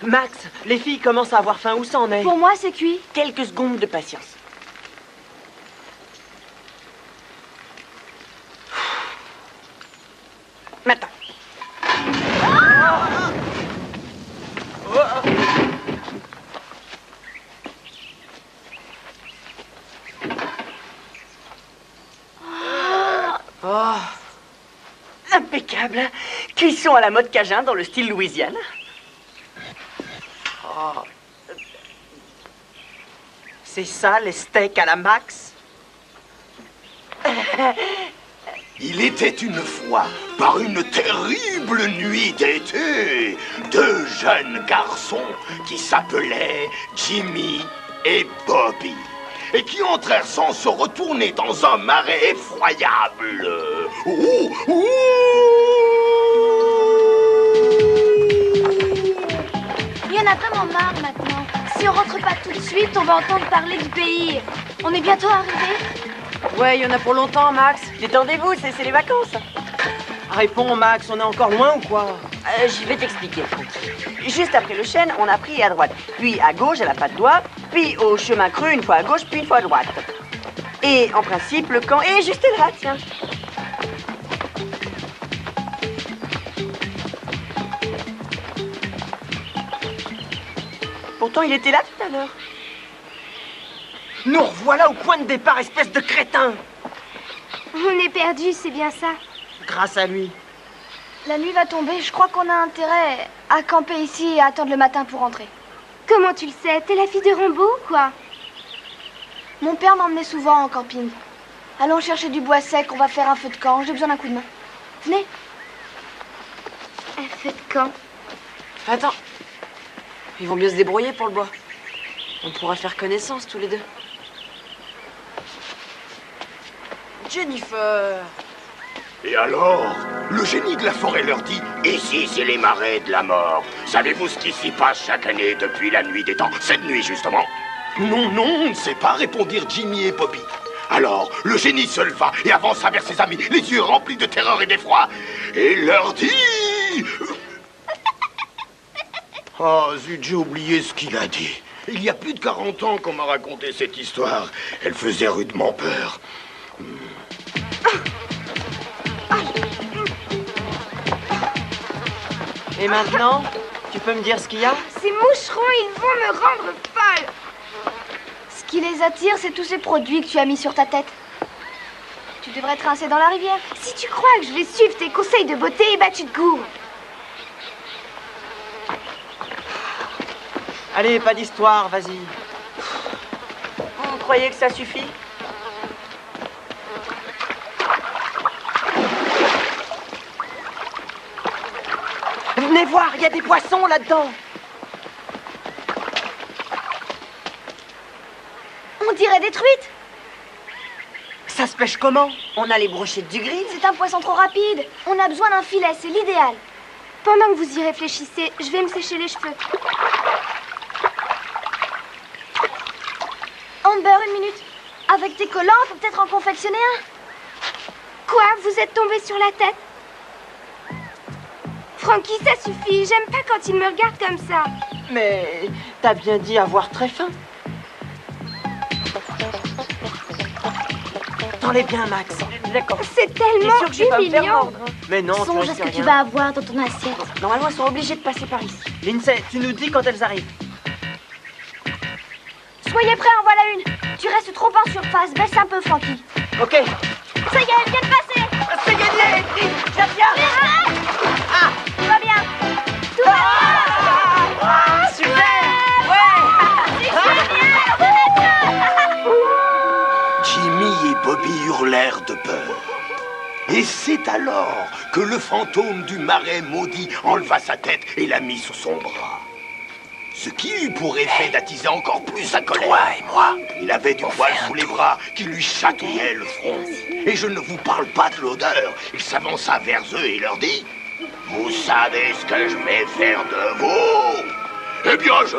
Max, les filles commencent à avoir faim. Où ça en est?
Pour moi, c'est cuit.
Quelques secondes de patience. Maintenant. Oh. Impeccable. Cuisson à la mode cajun dans le style Louisiane.
Oh. C'est ça, les steaks à la Max?
Il était une fois, par une terrible nuit d'été, deux jeunes garçons qui s'appelaient Jimmy et Bobby, et qui entrèrent sans se retourner dans un marais effroyable. Ouh, ouh.
Il y en a vraiment marre maintenant. Si on rentre pas tout de suite, on va entendre parler du pays. On est bientôt arrivé.
Ouais, il y en a pour longtemps, Max.
Détendez-vous, c'est les vacances.
Réponds, Max, on est encore loin ou quoi?
Je vais t'expliquer. Juste après le chêne, on a pris à droite, puis à gauche à la patte d'oie, puis au chemin creux une fois à gauche, puis une fois à droite. Et en principe, le camp est juste là, tiens. Pourtant, il était là tout à l'heure.
Nous revoilà au point de départ, espèce de crétin!
On est perdu, c'est bien ça.
Grâce à lui.
La nuit va tomber, je crois qu'on a intérêt à camper ici et à attendre le matin pour rentrer. Comment tu le sais? T'es la fille de Rambo ou quoi? Mon père m'emmenait souvent en camping. Allons chercher du bois sec, on va faire un feu de camp. J'ai besoin d'un coup de main. Venez. Un feu de camp.
Attends. Ils vont mieux se débrouiller pour le bois. On pourra faire connaissance tous les deux. Jennifer!
Et alors, le génie de la forêt leur dit, ici c'est les marais de la mort. Savez-vous ce qui s'y passe chaque année depuis la nuit des temps? Cette nuit justement. Non, non, on ne sait pas, répondirent Jimmy et Bobby. Alors, le génie se leva et avança vers ses amis, les yeux remplis de terreur et d'effroi, et leur dit... Oh, zut, j'ai oublié ce qu'il a dit. Il y a plus de 40 ans qu'on m'a raconté cette histoire. Elle faisait rudement peur.
Et maintenant, tu peux me dire ce qu'il y a?
Ces moucherons, ils vont me rendre folle. Ce qui les attire, c'est tous ces produits que tu as mis sur ta tête. Tu devrais te rincer dans la rivière. Si tu crois que je vais suivre tes conseils de beauté, bah tu te gourres.
Allez, pas d'histoire, vas-y.
Vous croyez que ça suffit?
Venez voir, il y a des poissons là-dedans.
On dirait des truites.
Ça se pêche comment?
On a les brochettes du gris.
C'est un poisson trop rapide. On a besoin d'un filet, c'est l'idéal. Pendant que vous y réfléchissez, je vais me sécher les cheveux. Amber, une minute. Avec tes collants, on peut peut-être en confectionner un. Quoi? Vous êtes tombé sur la tête? Frankie, ça suffit. J'aime pas quand il me regarde comme ça.
Mais t'as bien dit avoir très faim. T'enlèves bien, Max.
D'accord.
C'est tellement
sûr que je vais pas me faire
humiliant.
mordre, hein?
Mais non,
Songe à ce que tu vas avoir dans ton assiette.
Normalement, elles sont obligées de passer par ici.
Lindsay, tu nous dis quand elles arrivent.
Soyez prêts, en voilà une. Tu restes trop en surface. Baisse un peu, Frankie.
Ok.
Ça y est, elle vient de passer.
C'est gagné.
Viens, viens. Ah, tout va bien. Tout va bien.
Super.
Jimmy et Bobby hurlèrent de peur. Et c'est alors que le fantôme du marais maudit enleva sa tête et la mit sous son bras. Ce qui eut pour effet d'attiser encore plus sa colère. Toi et moi. Il avait du poil sous les bras qui lui chatouillait le front. Et je ne vous parle pas de l'odeur. Il s'avança vers eux et leur dit: vous savez ce que je vais faire de vous? Eh bien, je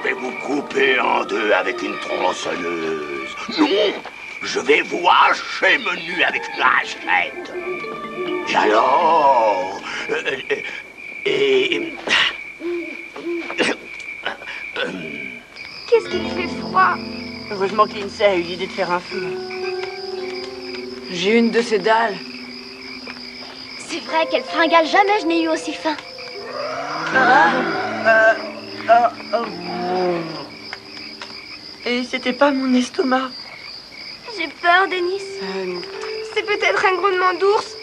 vais vous couper en deux avec une tronçonneuse. Non, je vais vous hacher menu avec une hachette. Et alors...
Qu'est-ce qu'il fait froid?
Heureusement que Lindsay a eu l'idée de faire un feu.
J'ai une de ces dalles.
C'est vrai qu'elle fringale jamais, je n'ai eu aussi faim.
Et c'était pas mon estomac.
J'ai peur, Denis. C'est peut-être un grondement d'ours.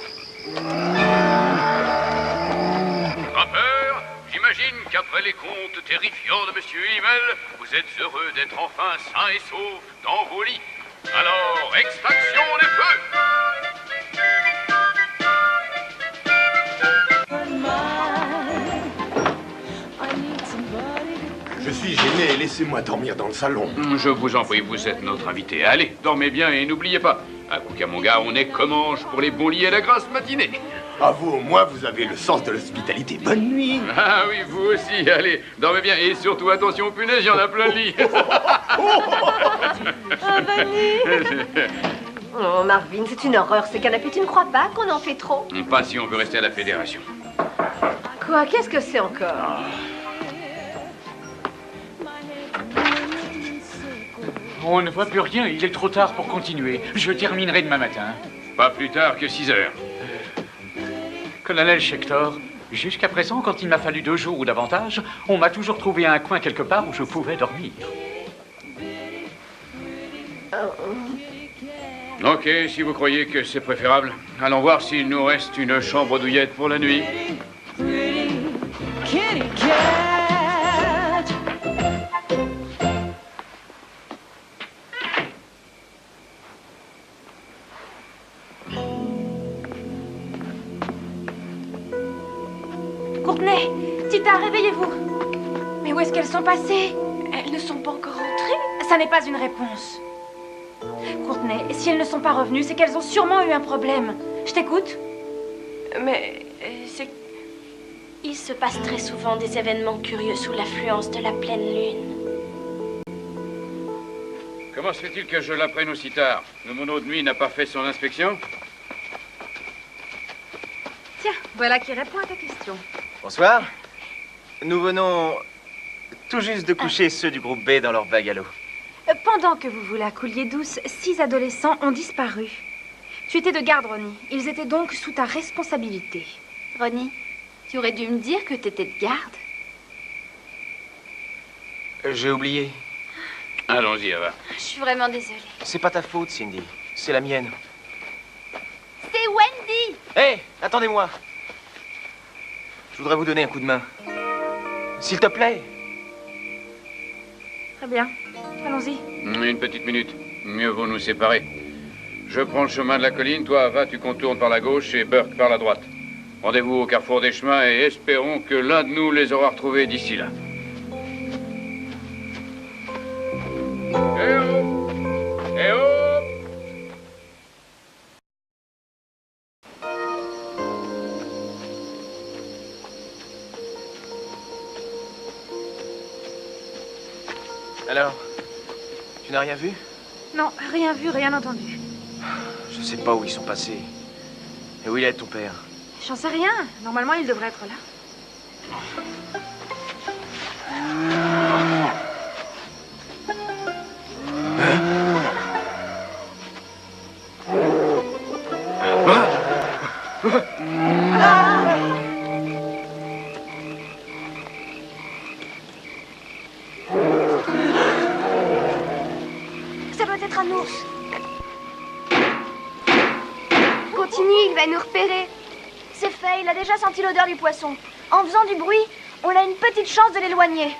Grand-père, j'imagine qu'après les contes terrifiants de Monsieur Himmel, vous êtes heureux d'être enfin sain et sauf dans vos lits. Alors, extraction des feux!
Je suis gêné, laissez-moi dormir dans le salon.
Je vous en prie, vous êtes notre invité. Allez, dormez bien et n'oubliez pas, à Cucamonga, on est comme ange pour les bons lits et la grasse matinée.
À vous, au moins, vous avez le sens de l'hospitalité. Bonne nuit.
Ah oui, vous aussi, allez, dormez bien et surtout attention aux punaises, il y en a plein de lits.
Oh, Marvin, c'est une horreur, ces canapés. Tu ne crois pas qu'on en fait trop?
Pas si on veut rester à la fédération.
Quoi? Qu'est-ce que c'est encore?
On ne voit plus rien, il est trop tard pour continuer. Je terminerai demain matin.
Pas plus tard que 6 heures.
Colonel Schector, jusqu'à présent, quand il m'a fallu 2 jours ou davantage, on m'a toujours trouvé un coin quelque part où je pouvais dormir.
Ok, si vous croyez que c'est préférable, allons voir s'il nous reste une chambre douillette pour la nuit.
Kitty cat.
Courtney, Tita, réveillez-vous. Mais où est-ce qu'elles sont passées? Elles ne sont pas encore rentrées? Ça n'est pas une réponse. Courtney, si elles ne sont pas revenues, c'est qu'elles ont sûrement eu un problème. Je t'écoute.
Mais c'est... Il se passe très souvent des événements curieux sous l'affluence de la pleine lune.
Comment se fait-il que je l'apprenne aussi tard? Le mono de nuit n'a pas fait son inspection?
Tiens, voilà qui répond à ta question.
Bonsoir. Nous venons tout juste de coucher ceux du groupe B dans leur bungalow.
Pendant que vous vous la couliez douce, 6 adolescents ont disparu. Tu étais de garde, Ronnie. Ils étaient donc sous ta responsabilité.
Ronnie, tu aurais dû me dire que t'étais de garde.
J'ai oublié.
Allons-y, Ava.
Je suis vraiment désolée.
C'est pas ta faute, Cindy. C'est la mienne.
C'est Wendy!
Hé, attendez-moi. Je voudrais vous donner un coup de main. S'il te plaît.
Très bien. Allons-y.
Une petite minute. Mieux vaut nous séparer. Je prends le chemin de la colline, toi, Ava, tu contournes par la gauche et Burke par la droite. Rendez-vous au carrefour des chemins et espérons que l'un de nous les aura retrouvés d'ici là. Eh oh! Eh oh!
Alors, tu n'as rien vu?
Non, rien vu, rien entendu.
Je sais pas où ils sont passés. Et où il est ton père?
J'en sais rien. Normalement, il devrait être là.
Ça doit être un ours. Continue, il va nous repérer. C'est fait, il a déjà senti l'odeur du poisson. En faisant du bruit, on a une petite chance de l'éloigner.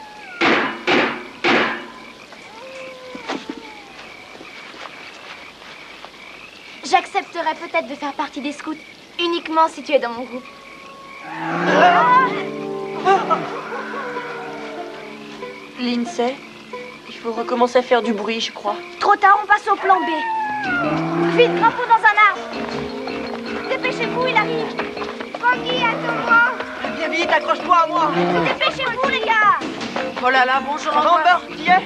J'accepterais peut-être de faire partie des scouts, uniquement si tu es dans mon groupe.
Lindsay. Il faut recommencer à faire du bruit, je crois.
Trop tard, on passe au plan B. Vite, crapaud dans un arbre. Dépêchez-vous, il arrive. Frankie, attends-moi.
Viens vite, accroche-toi à moi.
Dépêchez-vous, les gars.
Oh là là, bonjour encore.
Amber, qui est?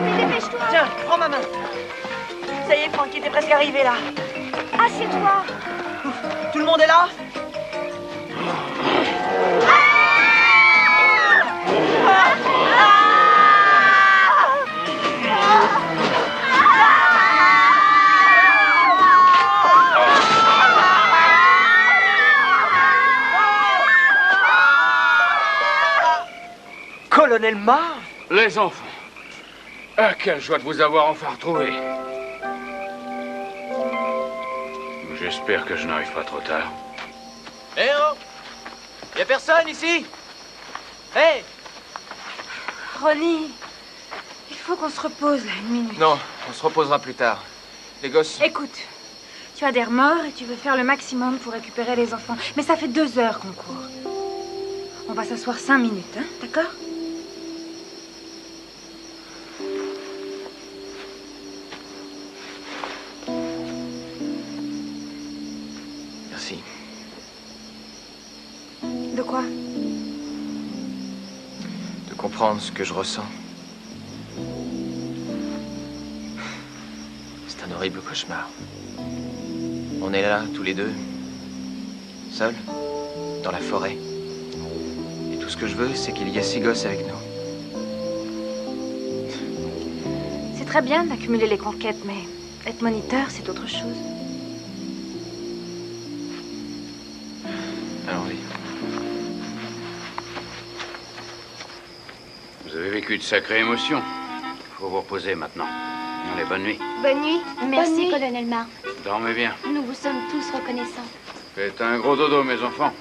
Mais dépêche-toi.
Tiens, prends ma main.
Ça y est, Frankie, t'es presque arrivé là.
Assieds-toi.
Tout le monde est là? Colonel Marv?
Les enfants. Ah, quelle joie de vous avoir enfin retrouvé. J'espère que je n'arrive pas trop tard.
Eh oh! Y'a personne ici? Hé!
Ronnie, il faut qu'on se repose là une minute.
Non, on se reposera plus tard. Les gosses...
Écoute, tu as des remords et tu veux faire le maximum pour récupérer les enfants. Mais ça fait 2 heures qu'on court. On va s'asseoir 5 minutes, hein, d'accord?
Merci.
De quoi?
De comprendre ce que je ressens. C'est un horrible cauchemar. On est là, tous les deux, seuls, dans la forêt. Et tout ce que je veux, c'est qu'il y ait 6 gosses avec nous.
C'est très bien d'accumuler les conquêtes, mais être moniteur, c'est autre chose.
Allons-y.
Vous avez vécu de sacrées émotions. Il faut vous reposer maintenant. Allez, bonne nuit.
Bonne nuit.
Merci,
Bonne nuit.
colonel Marv.
Dormez bien.
Nous vous sommes tous reconnaissants.
Faites un gros dodo, mes enfants.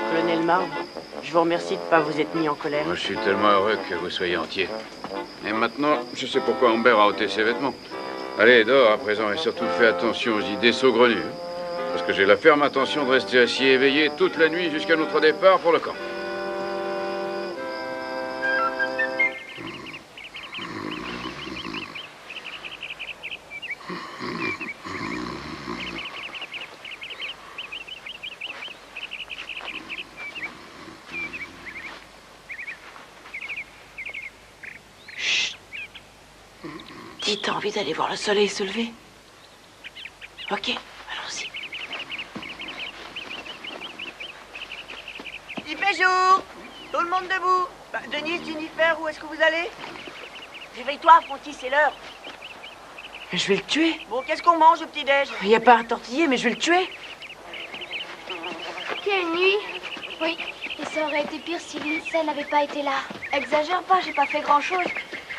Colonel Marv, je vous remercie de ne pas vous être mis en colère.
Moi, je suis tellement heureux que vous soyez entier. Et maintenant, je sais pourquoi Amber a ôté ses vêtements. Allez, dors à présent et surtout fais attention aux idées saugrenues. Hein, parce que j'ai la ferme intention de rester assis et éveillé toute la nuit jusqu'à notre départ pour le camp.
Dis, t'as envie d'aller voir le soleil se lever? Ok, allons-y.
Il fait jour. Tout le monde debout. Denis, Jennifer, où est-ce que vous allez?
Réveille-toi, Frankie, c'est l'heure.
Je vais le tuer.
Bon, qu'est-ce qu'on mange au petit-déj?
Il n'y a pas un tortillé, mais je vais le tuer.
Quelle nuit.
Oui, et ça aurait été pire si Lindsay n'avait pas été là. Exagère pas, j'ai pas fait grand-chose.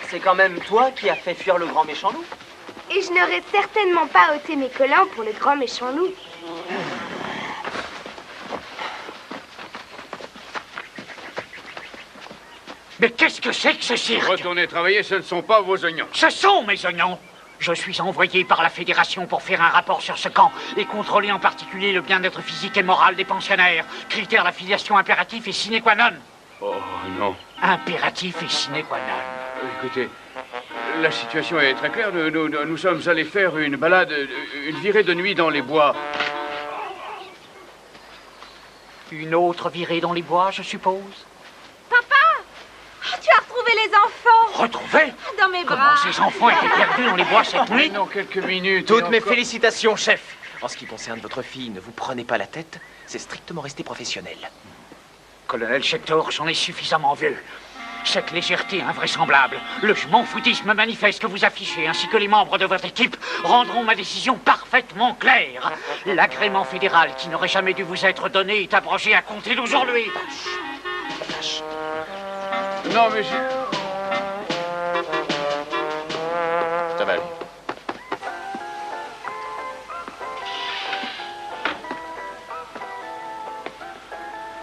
C'est quand même toi qui as fait fuir le grand méchant loup.
Et je n'aurais certainement pas ôté mes collants pour le grand méchant loup.
Mais qu'est-ce que c'est que ce cirque? Retournez travailler, ce ne sont pas vos oignons. Ce sont mes oignons. Je suis envoyé par la Fédération pour faire un rapport sur ce camp et contrôler en particulier le bien-être physique et moral des pensionnaires. Critère d'affiliation impératif et sine qua non. Oh non. Impératif et sine qua non. Écoutez, la situation est très claire. Nous sommes allés faire une balade, une virée de nuit dans les bois. Une autre virée dans les bois, je suppose?
Papa! Oh, tu as retrouvé les enfants!
Retrouvé?
Dans mes bras.
Comment ces enfants étaient perdus dans les bois cette nuit? Non, quelques minutes.
Toutes mes félicitations, chef. En ce qui concerne votre fille, ne vous prenez pas la tête. C'est strictement resté professionnel.
Colonel Schector, j'en ai suffisamment vu. Cette légèreté invraisemblable, le je m'en foutisme manifeste que vous affichez, ainsi que les membres de votre équipe, rendront ma décision parfaitement claire. L'agrément fédéral qui n'aurait jamais dû vous être donné est abrogé à compter d'aujourd'hui. Non, mais j'ai...
Ça va aller.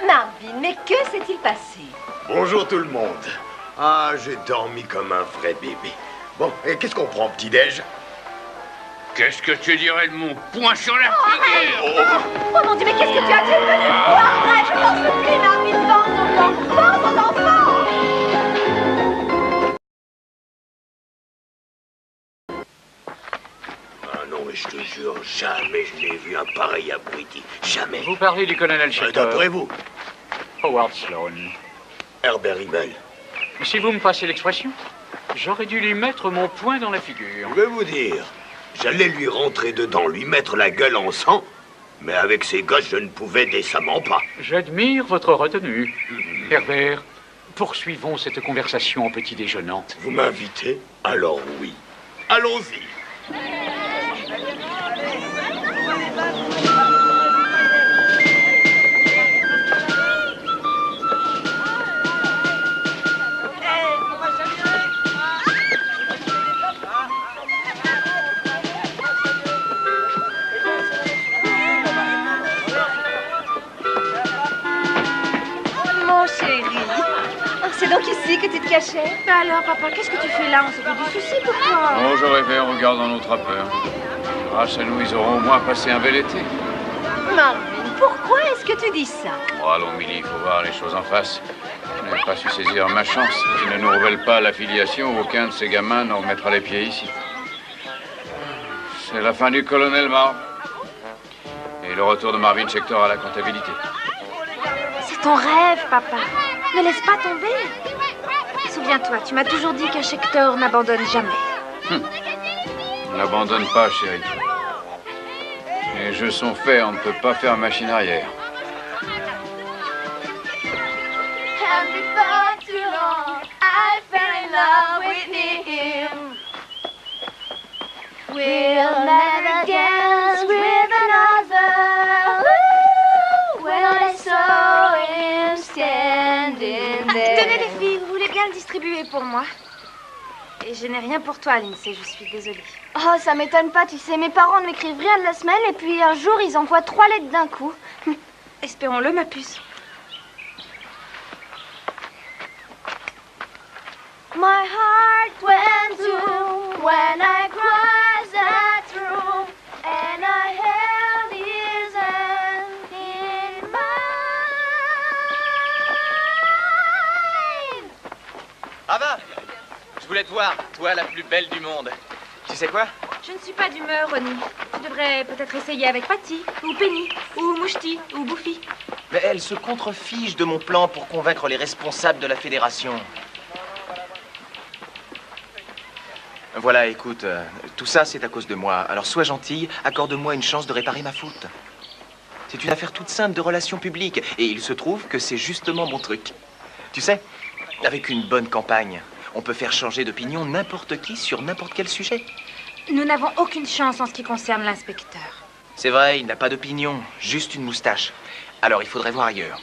Marvin, mais que s'est-il passé?
Bonjour tout le monde. Ah, j'ai dormi comme un vrai bébé. Bon, et qu'est-ce qu'on prend au petit-déj?
Qu'est-ce que tu dirais de mon poing sur la figure?
Oh mon Dieu, mais qu'est-ce que tu as fait de venir? Oh, arrête, je t'en supplie, Marvin, pense aux enfants!
Ah non, mais je te jure, jamais je n'ai vu un pareil abruti. Jamais.
Vous parlez du colonel Schechter.
D'après vous.
Howard Sloan.
Herbert Rimmel.
Si vous me passez l'expression, j'aurais dû lui mettre mon poing dans la figure.
Je vais vous dire, j'allais lui rentrer dedans, lui mettre la gueule en sang, mais avec ces gosses, je ne pouvais décemment pas.
J'admire votre retenue. Herbert, poursuivons cette conversation en petit déjeunante.
Vous m'invitez? Alors oui. Allons-y.
Mon chéri. C'est donc ici que tu te cachais?
Mais alors, papa, qu'est-ce que tu fais là? On se fait du souci pour toi.
Oh, j'aurais fait en regardant nos trappeurs. Grâce à nous, ils auront au moins passé un bel été.
Marvin, pourquoi est-ce que tu dis ça?
Oh, allons, Milly, il faut voir les choses en face. Je n'ai pas su saisir ma chance. S'ils ne nous révèlent pas l'affiliation, aucun de ces gamins ne remettra les pieds ici. C'est la fin du colonel Marv. Et le retour de Marvin Schechter à la comptabilité.
C'est ton rêve, papa. Ne laisse pas tomber. Souviens-toi, tu m'as toujours dit qu'un Schechter n'abandonne jamais.
On n'abandonne pas, chérie. Les jeux sont faits, on ne peut pas faire machine arrière.
And before too long, I fell in love with him. We'll never dance with another. When I saw him standing there.
Tenez les filles, vous voulez bien le distribuer pour moi? Et je n'ai rien pour toi, Lindsay, je suis désolée.
Oh, ça m'étonne pas, tu sais, mes parents ne m'écrivent rien de la semaine et puis un jour, ils envoient 3 lettres d'un coup.
Espérons-le, ma puce.
My heart went to when I crossed that room, and I held his hand in mine.
Ava, je voulais te voir, toi la plus belle du monde. Tu sais quoi?
Je ne suis pas d'humeur, Ronnie. Tu devrais peut-être essayer avec Patty, ou Penny, ou Mouchety, ou Buffy.
Mais elle se contrefiche de mon plan pour convaincre les responsables de la fédération. Voilà, écoute, tout ça c'est à cause de moi. Alors sois gentille, accorde-moi une chance de réparer ma faute. C'est une affaire toute simple de relations publiques, et il se trouve que c'est justement mon truc. Tu sais, avec une bonne campagne, on peut faire changer d'opinion n'importe qui sur n'importe quel sujet.
Nous n'avons aucune chance en ce qui concerne l'inspecteur.
C'est vrai, il n'a pas d'opinion, juste une moustache. Alors il faudrait voir ailleurs.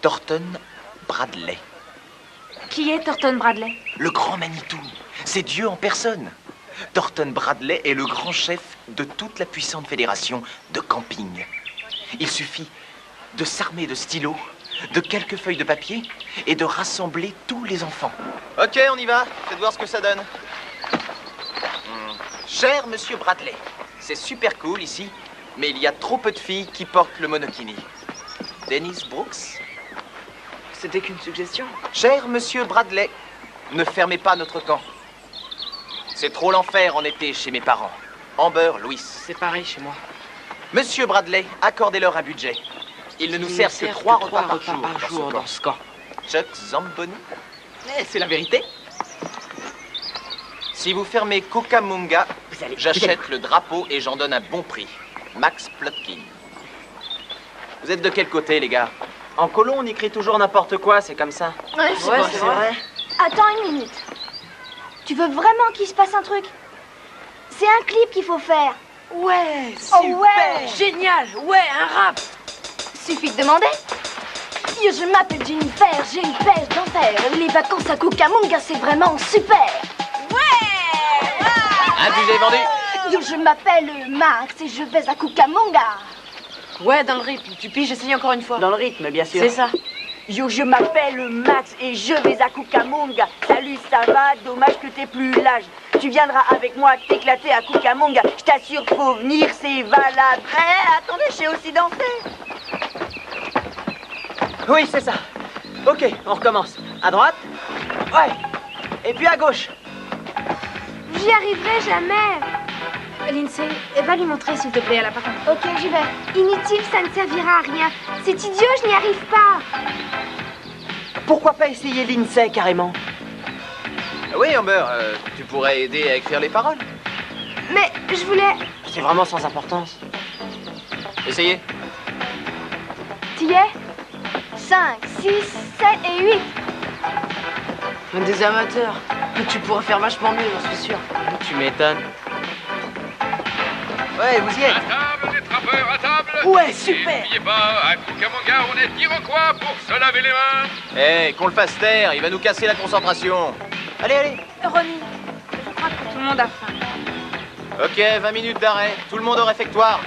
Thornton Bradley.
Qui est Thornton Bradley?
Le grand Manitou. C'est Dieu en personne. Thornton Bradley est le grand chef de toute la puissante fédération de camping. Il suffit de s'armer de stylos, de quelques feuilles de papier et de rassembler tous les enfants. Ok, on y va. Faites voir ce que ça donne. Cher monsieur Bradley, c'est super cool ici, mais il y a trop peu de filles qui portent le monokini. Dennis Brooks?
C'était qu'une suggestion.
Cher monsieur Bradley, ne fermez pas notre camp. C'est trop l'enfer en été chez mes parents. Amber, Louis.
C'est pareil chez moi.
Monsieur Bradley, accordez-leur un budget. Ils ne nous servent que 3 repas par jour
dans ce camp.
Chuck Zamboni? C'est la vérité. Si vous fermez Cucamonga, j'achète le drapeau et j'en donne un bon prix. Max Plotkin. Vous êtes de quel côté, les gars?
En colo, on écrit toujours n'importe quoi, c'est comme ça.
Ouais, c'est vrai. Attends une minute. Tu veux vraiment qu'il se passe un truc? C'est un clip qu'il faut faire.
Ouais, super, génial, ouais, un rap.
Suffit de demander. Yo, je m'appelle Jennifer, j'ai une pêche d'enfer. Les vacances à Cucamonga, c'est vraiment super.
Un budget vendu.
Yo, je m'appelle Max et je vais à Cucamonga.
Ouais, dans le rythme. Tu piges, essaye encore une fois.
Dans le rythme, bien sûr.
C'est ça.
Je m'appelle Max et je vais à Cucamonga. Salut, ça va? Dommage que t'aies plus l'âge. Tu viendras avec moi t'éclater à Cucamonga. Je t'assure, faut venir, c'est valable. Attendez, je sais aussi danser.
Oui, c'est ça. Ok, on recommence. À droite. Ouais. Et puis à gauche.
J'y arriverai jamais.
Lindsay, va lui montrer s'il te plaît à la patente.
Ok, j'y vais. Inutile, ça ne servira à rien. C'est idiot, je n'y arrive pas.
Pourquoi pas essayer Lindsay carrément?
Oui, Amber, tu pourrais aider à écrire les paroles.
Mais je voulais...
C'est vraiment sans importance.
Essayez.
T'y es? 5, 6, 7 et 8.
Des amateurs. Tu pourrais faire vachement mieux, j'en suis sûr.
Tu m'étonnes. Ouais, vous y êtes.
À table, les trappeurs, à table.
Ouais, super.
Et n'oubliez pas, à Cucamonga, on est d'Iroquois pour se laver les mains.
Qu'on le fasse taire, il va nous casser la concentration.
Allez, allez.
Ronnie, je crois que tout le monde a faim.
Ok, 20 minutes d'arrêt. Tout le monde au réfectoire.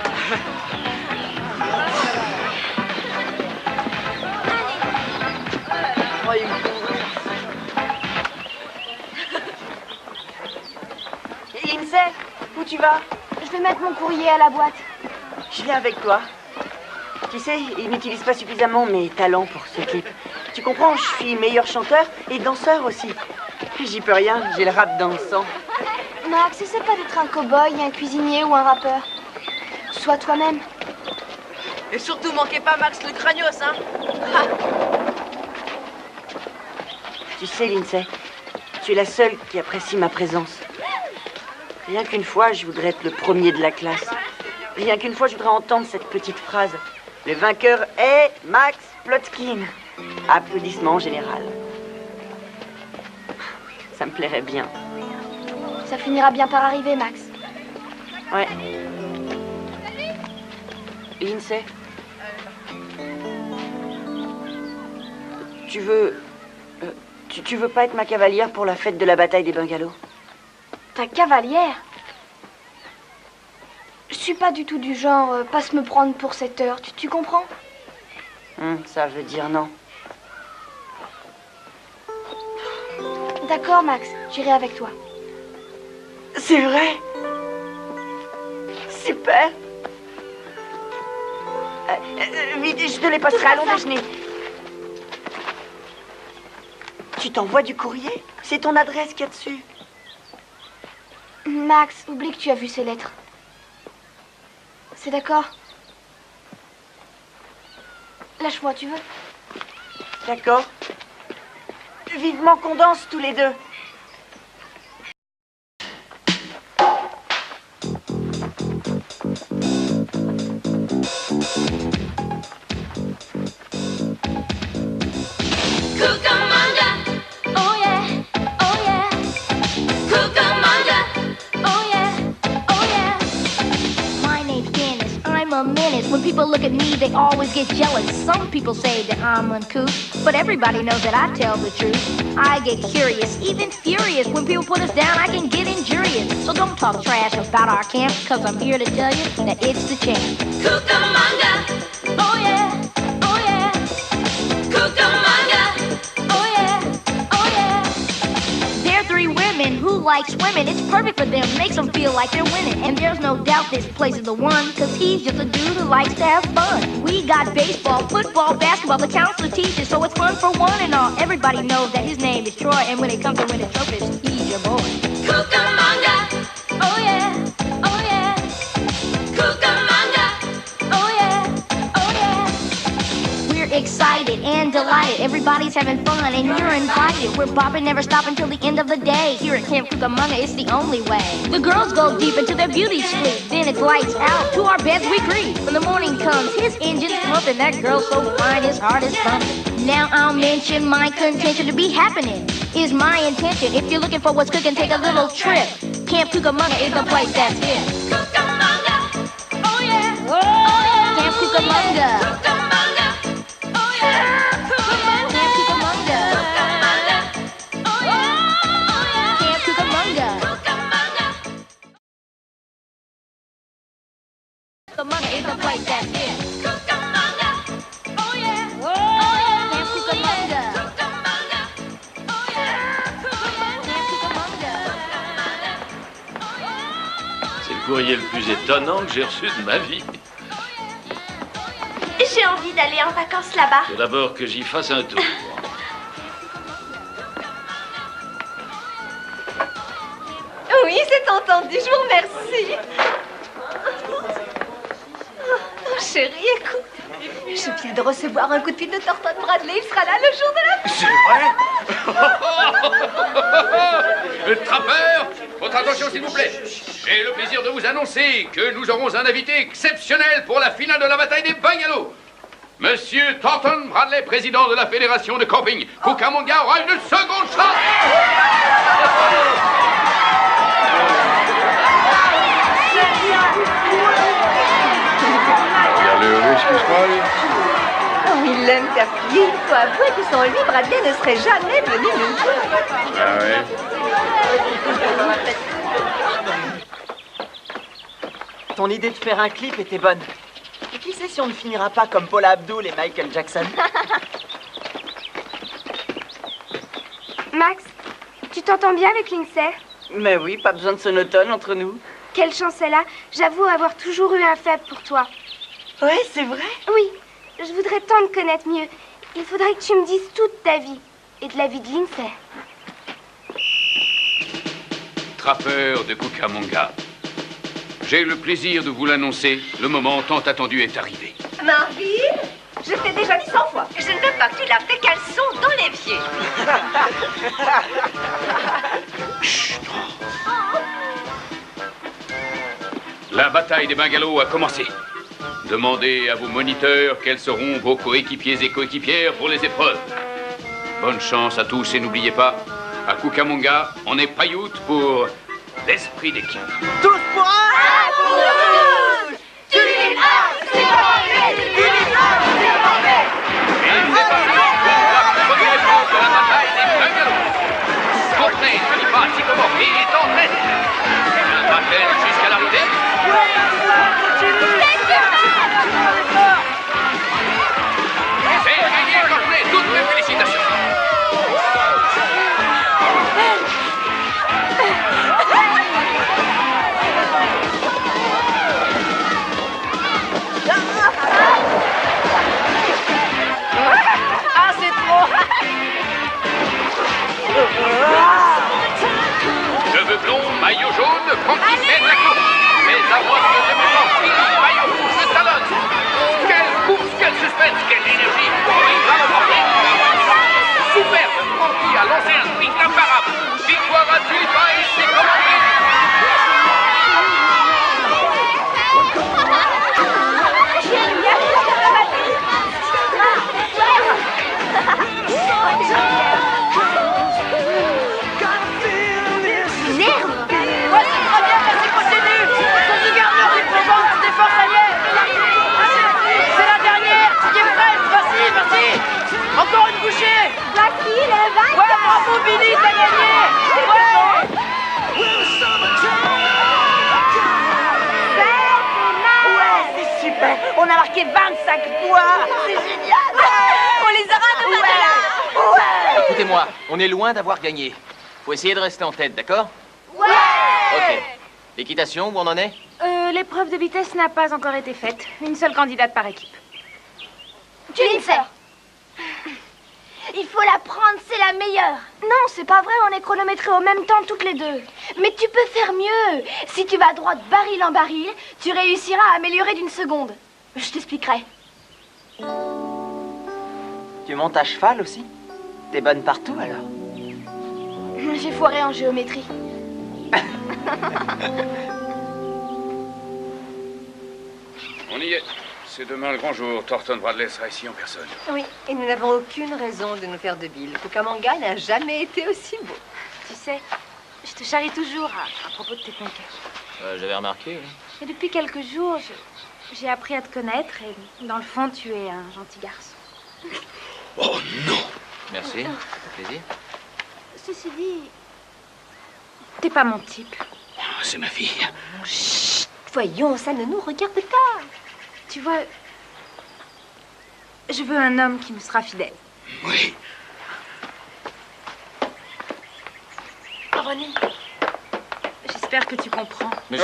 Lindsay, où tu vas?
Je vais mettre mon courrier à la boîte.
Je viens avec toi. Tu sais, ils n'utilisent pas suffisamment mes talents pour ce clip. Tu comprends, je suis meilleur chanteur et danseur aussi. J'y peux rien, j'ai le rap dans le sang.
Max, essaie pas d'être un cow-boy, un cuisinier ou un rappeur. Sois toi-même.
Et surtout, manquez pas Max le cranios, hein.
Tu sais, Lindsay, tu es la seule qui apprécie ma présence. Rien qu'une fois, je voudrais être le premier de la classe. Rien qu'une fois, je voudrais entendre cette petite phrase. Le vainqueur est Max Plotkin. Applaudissements en général. Ça me plairait bien.
Ça finira bien par arriver, Max.
Ouais. Lindsay, tu veux... tu veux pas être ma cavalière pour la fête de la bataille des bungalows?
Ta cavalière? Je suis pas du tout du genre passe me prendre pour cette heure, tu comprends?
Ça veut dire non.
D'accord, Max, j'irai avec toi.
C'est vrai? Super! Vite, je te les passerai à long déjeuner. Tu t'envoies du courrier? C'est ton adresse qu'il y a dessus.
Max, oublie que tu as vu ces lettres. C'est d'accord? Lâche-moi, tu veux?
D'accord. Vivement qu'on danse tous les deux.
Cucamonga, oh yeah, oh yeah. Cucamonga, oh yeah, oh yeah.
My name's Dennis, I'm a menace. When people look at me, they always get jealous. Some people say that I'm uncouth, but everybody knows that I tell the truth. I get curious, even furious. When people put us down, I can get injurious. So don't talk trash about our camp, cause I'm here to tell you that it's the champ.
Cucamonga, oh yeah, oh yeah. Cucamonga, oh yeah, oh yeah.
They're three women who like swimming. It's perfect for them, makes them feel like they're winning. And there's no doubt this place is the one, cause he's just a dude who likes to have fun. We got baseball, football, basketball, the counselor teaches, so it's fun for one and all. Everybody knows that his name is Troy, and when it comes to winning trophies, he's your boy.
Cucamonga, oh yeah, oh yeah. Cucamonga, oh yeah, oh yeah.
We're excited and delighted. Everybody's having fun and you're invited. We're bopping, never stopping till the end of the day. Here at Camp Cucamonga, it's the only way. The girls go deep into their beauty sleep. Then it's lights out, to our beds we creep. When the morning comes, his engine's pumping. That girl's so fine, his heart is thumping. Now I'll mention my contention to be happening. Is my intention. If you're looking for what's cooking, take a little trip. Camp Cucamonga is the place that's it.
Cucamonga, oh yeah, oh yeah.
Camp Cucamonga.
Cucamonga, oh yeah. Cucamonga,
Camp Cucamonga.
Cucamonga, oh yeah, oh yeah.
Camp Cucamonga.
Cucamonga.
Cucamonga is the place that's it.
Cucamonga, oh yeah,
Camp Cucamonga.
courrier le plus étonnant que j'ai reçu de ma vie.
J'ai envie d'aller en vacances là-bas.
Faut d'abord que j'y fasse un tour.
Oui, c'est entendu, je vous remercie. Oh, chérie, écoute. Je viens de recevoir un coup de fil de Thornton Bradley. Il sera là le jour de la fête.
C'est vrai? Le trappeur, votre attention s'il vous plaît. J'ai le plaisir de vous annoncer que nous aurons un invité exceptionnel pour la finale de la bataille des bungalows. Monsieur Thornton Bradley, président de la Fédération de camping. Cucamonga aura une seconde chance.
Oh, il aime faire plier. Il faut avouer que sans lui, Bradley ne serait jamais venu nous voir.
Ah ouais.
Ton idée de faire un clip était bonne. Et qui sait si on ne finira pas comme Paula Abdul et Michael Jackson?
Max, tu t'entends bien avec Lindsay?
Mais oui, pas besoin de sonotone entre nous.
Quelle chance elle a. J'avoue avoir toujours eu un faible pour toi.
Ouais, c'est vrai?
Oui, je voudrais tant te connaître mieux. Il faudrait que tu me dises toute ta vie. Et de la vie de Lindsay.
Trappeur de Cucamonga. J'ai le plaisir de vous l'annoncer. Le moment tant attendu est arrivé.
Marvin, je t'ai déjà dit 100 fois. Je ne veux pas que tu laves tes caleçons dans l'évier.
Chut, non. La bataille des bungalows a commencé. Demandez à vos moniteurs quels seront vos coéquipiers et coéquipières pour les épreuves. Bonne chance à tous et n'oubliez pas, à Cucamonga, on est pailloute pour l'esprit d'équipe.
Tous pour un!
Pour tous! Tu es un, c'est parfait! Tu es un, c'est parfait!
Et c'est parti pour la première épreuve de la bataille des bungalows. Courtenay, Tonipa, Chico-Morty est en tête. Va-t-elle jusqu'à l'arrivée? C'est gagné, Courtenay, toutes mes félicitations.
Ah, c'est trop!
Cheveux blonds, maillot jaune, Francky mène la course. Mais à moins que demi-temps, maillot rouge le talonne. Quelle course, quel suspense, quelle énergie. Oui, va l'emporter. Superbe, Francky a lancé un sprint imparable. Victoire à Tulipa et c'est commandé.
Encore une bouchée!
Voici le vainqueur!
Ouais, bravo Billy, t'as gagné!
Ouais, c'est super! On a marqué 25 points! C'est génial! On les aura de là! Ouais!
Écoutez-moi, on est loin d'avoir gagné. Faut essayer de rester en tête, d'accord?
Ouais!
Ok. L'équitation, où on en est?
L'épreuve de vitesse n'a pas encore été faite. Une seule candidate par équipe.
Tu le sais. Il faut la prendre, c'est la meilleure. Non, c'est pas vrai, on est chronométrés au même temps toutes les deux. Mais tu peux faire mieux. Si tu vas droit de baril en baril, tu réussiras à améliorer d'une seconde. Je t'expliquerai.
Tu montes à cheval aussi? T'es bonne partout alors?
J'ai foiré en géométrie.
On y est. C'est demain le grand jour. Thornton Bradley sera ici en personne.
Oui, et nous n'avons aucune raison de nous faire de bile. Cucamonga n'a jamais été aussi beau.
Tu sais, je te charrie toujours à propos de tes conquêtes.
J'avais remarqué. Oui.
Et depuis quelques jours, j'ai appris à te connaître et dans le fond, tu es un gentil garçon.
Oh non!
Merci, ça fait plaisir.
Ceci dit, t'es pas mon type.
C'est ma fille.
Chut, voyons, ça ne nous regarde pas.
Tu vois, je veux un homme qui me sera fidèle.
Oui.
Ronnie, j'espère J'espère que tu comprends.
Mais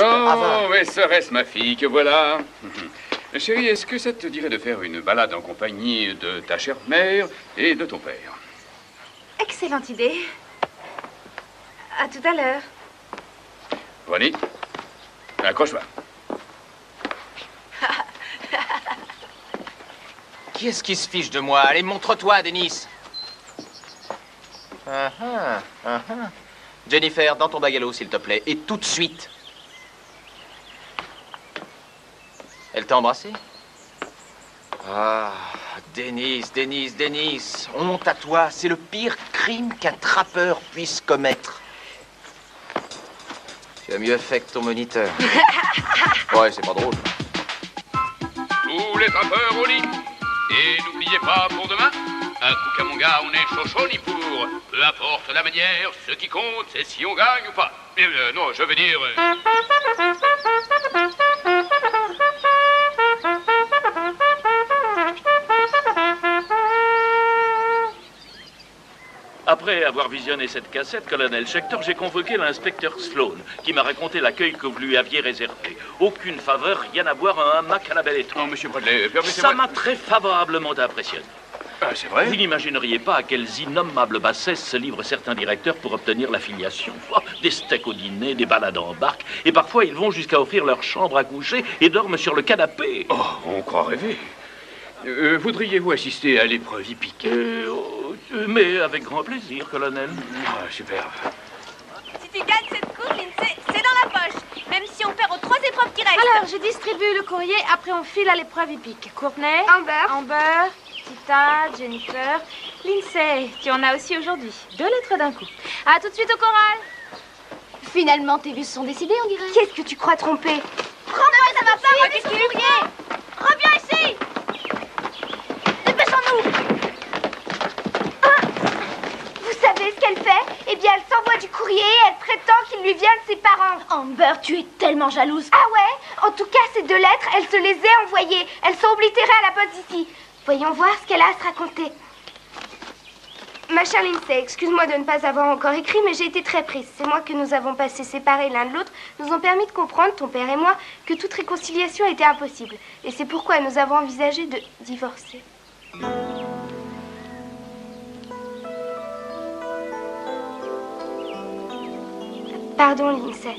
serait-ce ma fille que voilà. Chérie, est-ce que ça te dirait de faire une balade en compagnie de ta chère mère et de ton père?
Excellente idée. À tout à l'heure.
Ronnie, accroche-toi.
Qui est-ce qui se fiche de moi? Allez, montre-toi, Denis. Jennifer, dans ton bagalo, s'il te plaît, et tout de suite. Elle t'a embrassé? Ah, Denis, honte à toi, c'est le pire crime qu'un trappeur puisse commettre. Tu as mieux fait que ton moniteur. Ouais, c'est pas drôle.
Tous les trappeurs au lit. Et n'oubliez pas pour demain, à Cucamonga, on est chochoni pour. Peu importe la manière, ce qui compte, c'est si on gagne ou pas. Non, je veux dire...
Après avoir visionné cette cassette, colonel Schechter, j'ai convoqué l'inspecteur Sloan, qui m'a raconté l'accueil que vous lui aviez réservé. Aucune faveur, rien à boire, un hamac à la belle étoile.
Oh, monsieur Bradley, permettez-moi...
Ça m'a très favorablement impressionné.
Ah, c'est vrai?
Vous n'imagineriez pas à quelles innommables bassesses se livrent certains directeurs pour obtenir l'affiliation. Oh, des steaks au dîner, des balades en barque, et parfois ils vont jusqu'à offrir leur chambre à coucher et dorment sur le canapé.
Oh, on croit rêver. Voudriez-vous assister à l'épreuve hippique?
Mais avec grand plaisir, colonel.
Ah, super.
Si tu gagnes cette coupe, Lindsay, c'est dans la poche. Même si on perd aux 3 épreuves qui restent.
Alors, je distribue le courrier, après on file à l'épreuve hippique. Courtney,
Amber,
Tita, Jennifer, Lindsay, tu en as aussi aujourd'hui. 2 lettres d'un coup. À tout de suite au choral.
Finalement, tes vues sont décidées, on dirait.
Qu'est-ce que tu crois tromper?
Prends-moi, ça va pas, reviens ce courrier. Reviens ici. Dépêchons-nous.
Vous savez ce qu'elle fait? Eh bien, elle s'envoie du courrier et elle prétend qu'il lui vient de ses parents.
Amber, tu es tellement jalouse.
Ah ouais? En tout cas, ces 2 lettres, elle se les a envoyées. Elles sont oblitérées à la poste d'ici. Voyons voir ce qu'elle a à se raconter. Ma chère Lindsay, excuse-moi de ne pas avoir encore écrit, mais j'ai été très prise. Ces mois que nous avons passés séparés l'un de l'autre nous ont permis de comprendre, ton père et moi, que toute réconciliation était impossible. Et c'est pourquoi nous avons envisagé de divorcer. Pardon, Lindsay.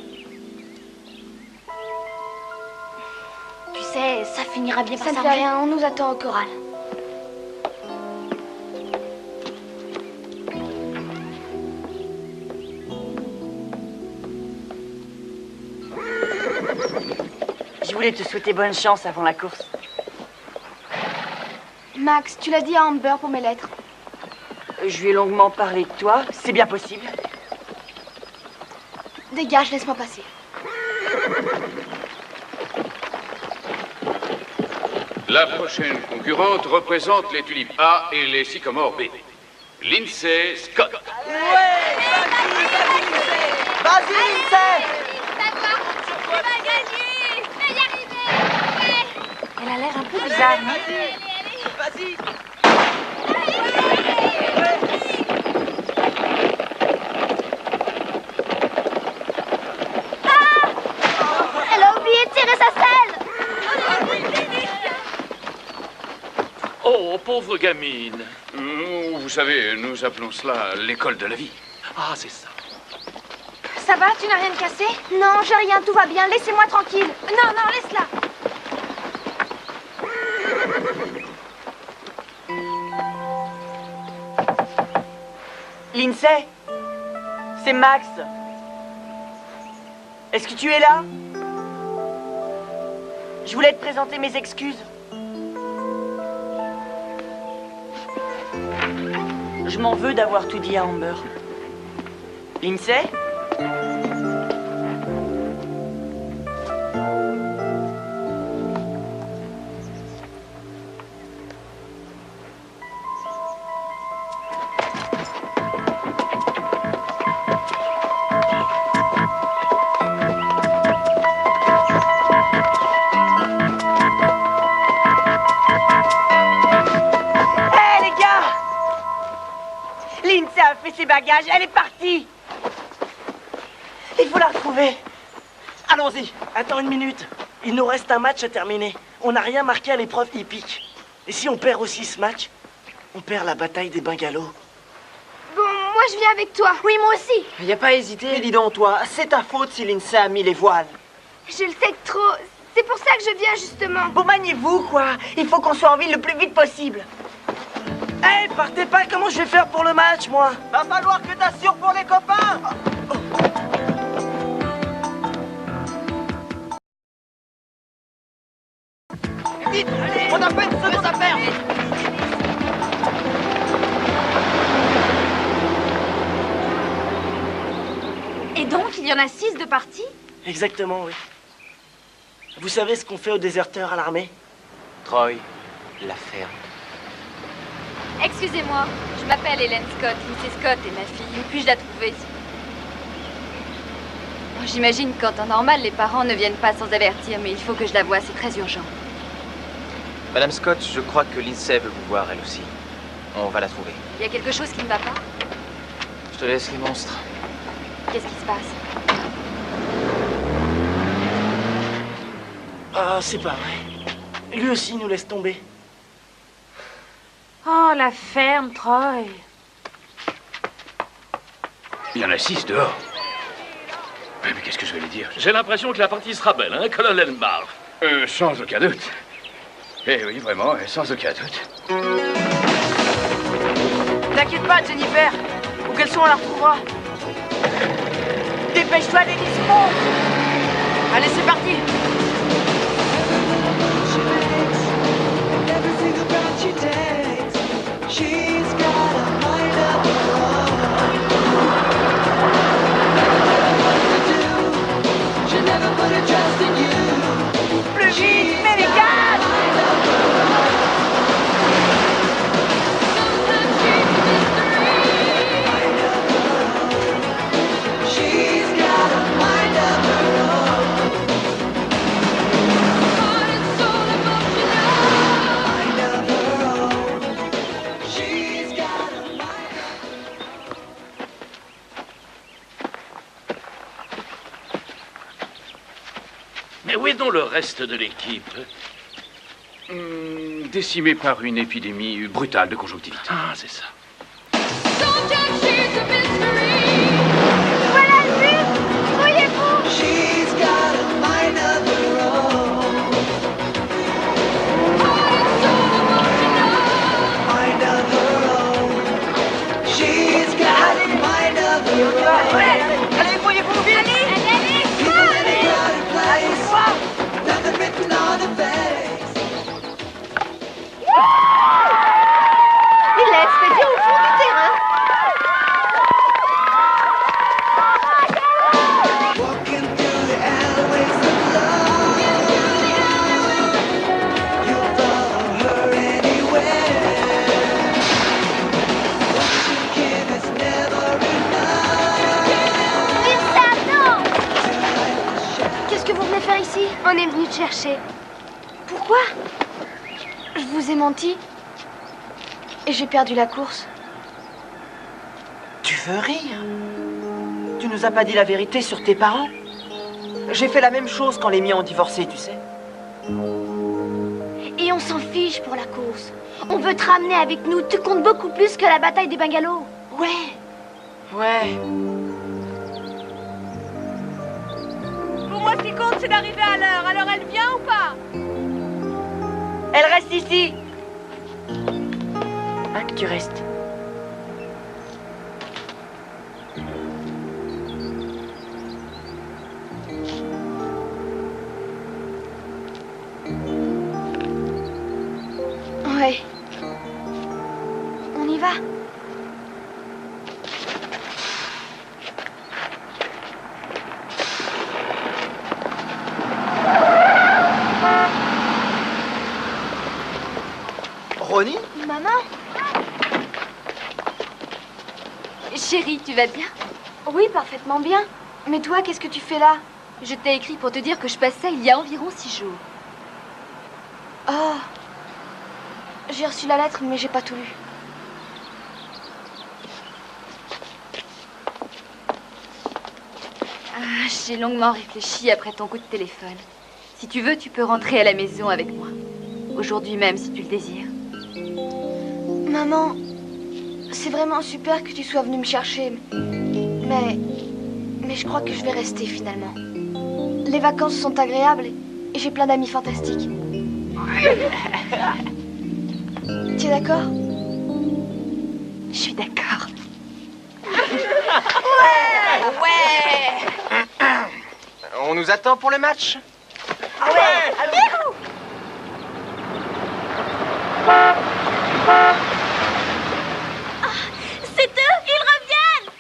Tu sais, ça finira bien par
Ça ne fait rien, on nous attend au choral.
Je voulais te souhaiter bonne chance avant la course.
Max, tu l'as dit à Amber pour mes lettres.
Je lui ai longuement parlé de toi, c'est bien possible.
Dégage, laisse-moi passer.
La prochaine concurrente représente les tulipes A et les sycomores B. Lindsay Scott.
Ouais! Vas-y, Lindsay!
Tu vas gagner! Mais y arriver!
Elle a l'air un peu bizarre, non?
Vas-y!
Elle a oublié de tirer sa selle!
Oh, pauvre gamine.
Vous savez, nous appelons cela l'école de la vie.
Ah, c'est ça.
Ça va, tu n'as rien cassé?
Non, j'ai rien, tout va bien, laissez-moi tranquille.
Non, non, laisse-la.
Lindsay, c'est Max. Est-ce que tu es là? Je voulais te présenter mes excuses. Je m'en veux d'avoir tout dit à Amber. Lindsay? Lindsay a fait ses bagages, elle est partie. Il faut la retrouver.
Allons-y.
Attends une minute. Il nous reste un match à terminer. On n'a rien marqué à l'épreuve hippique. Et si on perd aussi ce match, on perd la bataille des bungalows.
Bon, moi je viens avec toi.
Oui, moi aussi.
Y a pas hésité. Mais dis donc, toi, c'est ta faute si Lindsay a mis les voiles.
Je le sais que trop. C'est pour ça que je viens justement.
Bon, maniez-vous, quoi. Il faut qu'on soit en ville le plus vite possible.
Hé, partez pas, comment je vais faire pour le match, moi?
Va falloir que t'assures pour les copains. Vite, allez, on a pas une seconde à perdre.
Et donc, il y en a 6 de partis?
Exactement, oui. Vous savez ce qu'on fait aux déserteurs à l'armée?
Troy, la ferme.
Excusez-moi, je m'appelle Hélène Scott. Lindsay Scott est ma fille. Où puis-je la trouver? Oh, j'imagine qu'en temps normal, les parents ne viennent pas sans avertir, mais il faut que je la voie, c'est très urgent.
Madame Scott, je crois que Lindsay veut vous voir, elle aussi. On va la trouver.
Il y a quelque chose qui ne va pas?
Je te laisse les monstres.
Qu'est-ce qui se passe?
Ah, c'est pas vrai. Lui aussi nous laisse tomber.
Oh, la ferme, Troy.
Il y en a 6 dehors. Mais qu'est-ce que je vais lui dire?
J'ai l'impression que la partie sera belle, hein, colonel Marv?
Sans aucun doute. Eh oui, vraiment, sans aucun doute.
T'inquiète pas, Jennifer. Où qu'elle soit, on la retrouvera. Dépêche-toi, Dennis, monte. Allez, c'est parti. Plus vite, mets les gaz.
Mais où est donc le reste de l'équipe?
Décimé par une épidémie brutale de conjonctivite.
Ah, c'est ça.
Voilà le but. Grouillez-vous.
Allez, grouillez-vous vite.
Il l'a expédié au fond du terrain. Qu'est-ce que vous venez faire ici? On est venu te chercher. Pourquoi? Je vous ai menti. Et j'ai perdu la course.
Tu veux rire? Tu nous as pas dit la vérité sur tes parents? J'ai fait la même chose quand les miens ont divorcé, tu sais.
Et on s'en fiche pour la course. On veut te ramener avec nous. Tu comptes beaucoup plus que la bataille des bungalows.
Ouais.
Ouais.
Pour moi, ce qui compte, c'est d'arriver à l'heure. Alors, elle vient ou pas?
Elle reste ici.
Hein, que tu restes.
Ouais. On y va?
Ronnie?
Maman?
Chérie, tu vas bien?
Oui, parfaitement bien. Mais toi, qu'est-ce que tu fais là?
Je t'ai écrit pour te dire que je passais il y a environ 6 jours.
Oh. J'ai reçu la lettre, mais j'ai pas tout lu.
J'ai longuement réfléchi après ton coup de téléphone. Si tu veux, tu peux rentrer à la maison avec moi. Aujourd'hui même, si tu le désires.
Maman, c'est vraiment super que tu sois venue me chercher. Mais je crois que je vais rester finalement. Les vacances sont agréables et j'ai plein d'amis fantastiques. Tu es d'accord?
Je suis d'accord.
Ouais. On nous attend pour le match?
Ah ouais.
C'est eux, ils reviennent!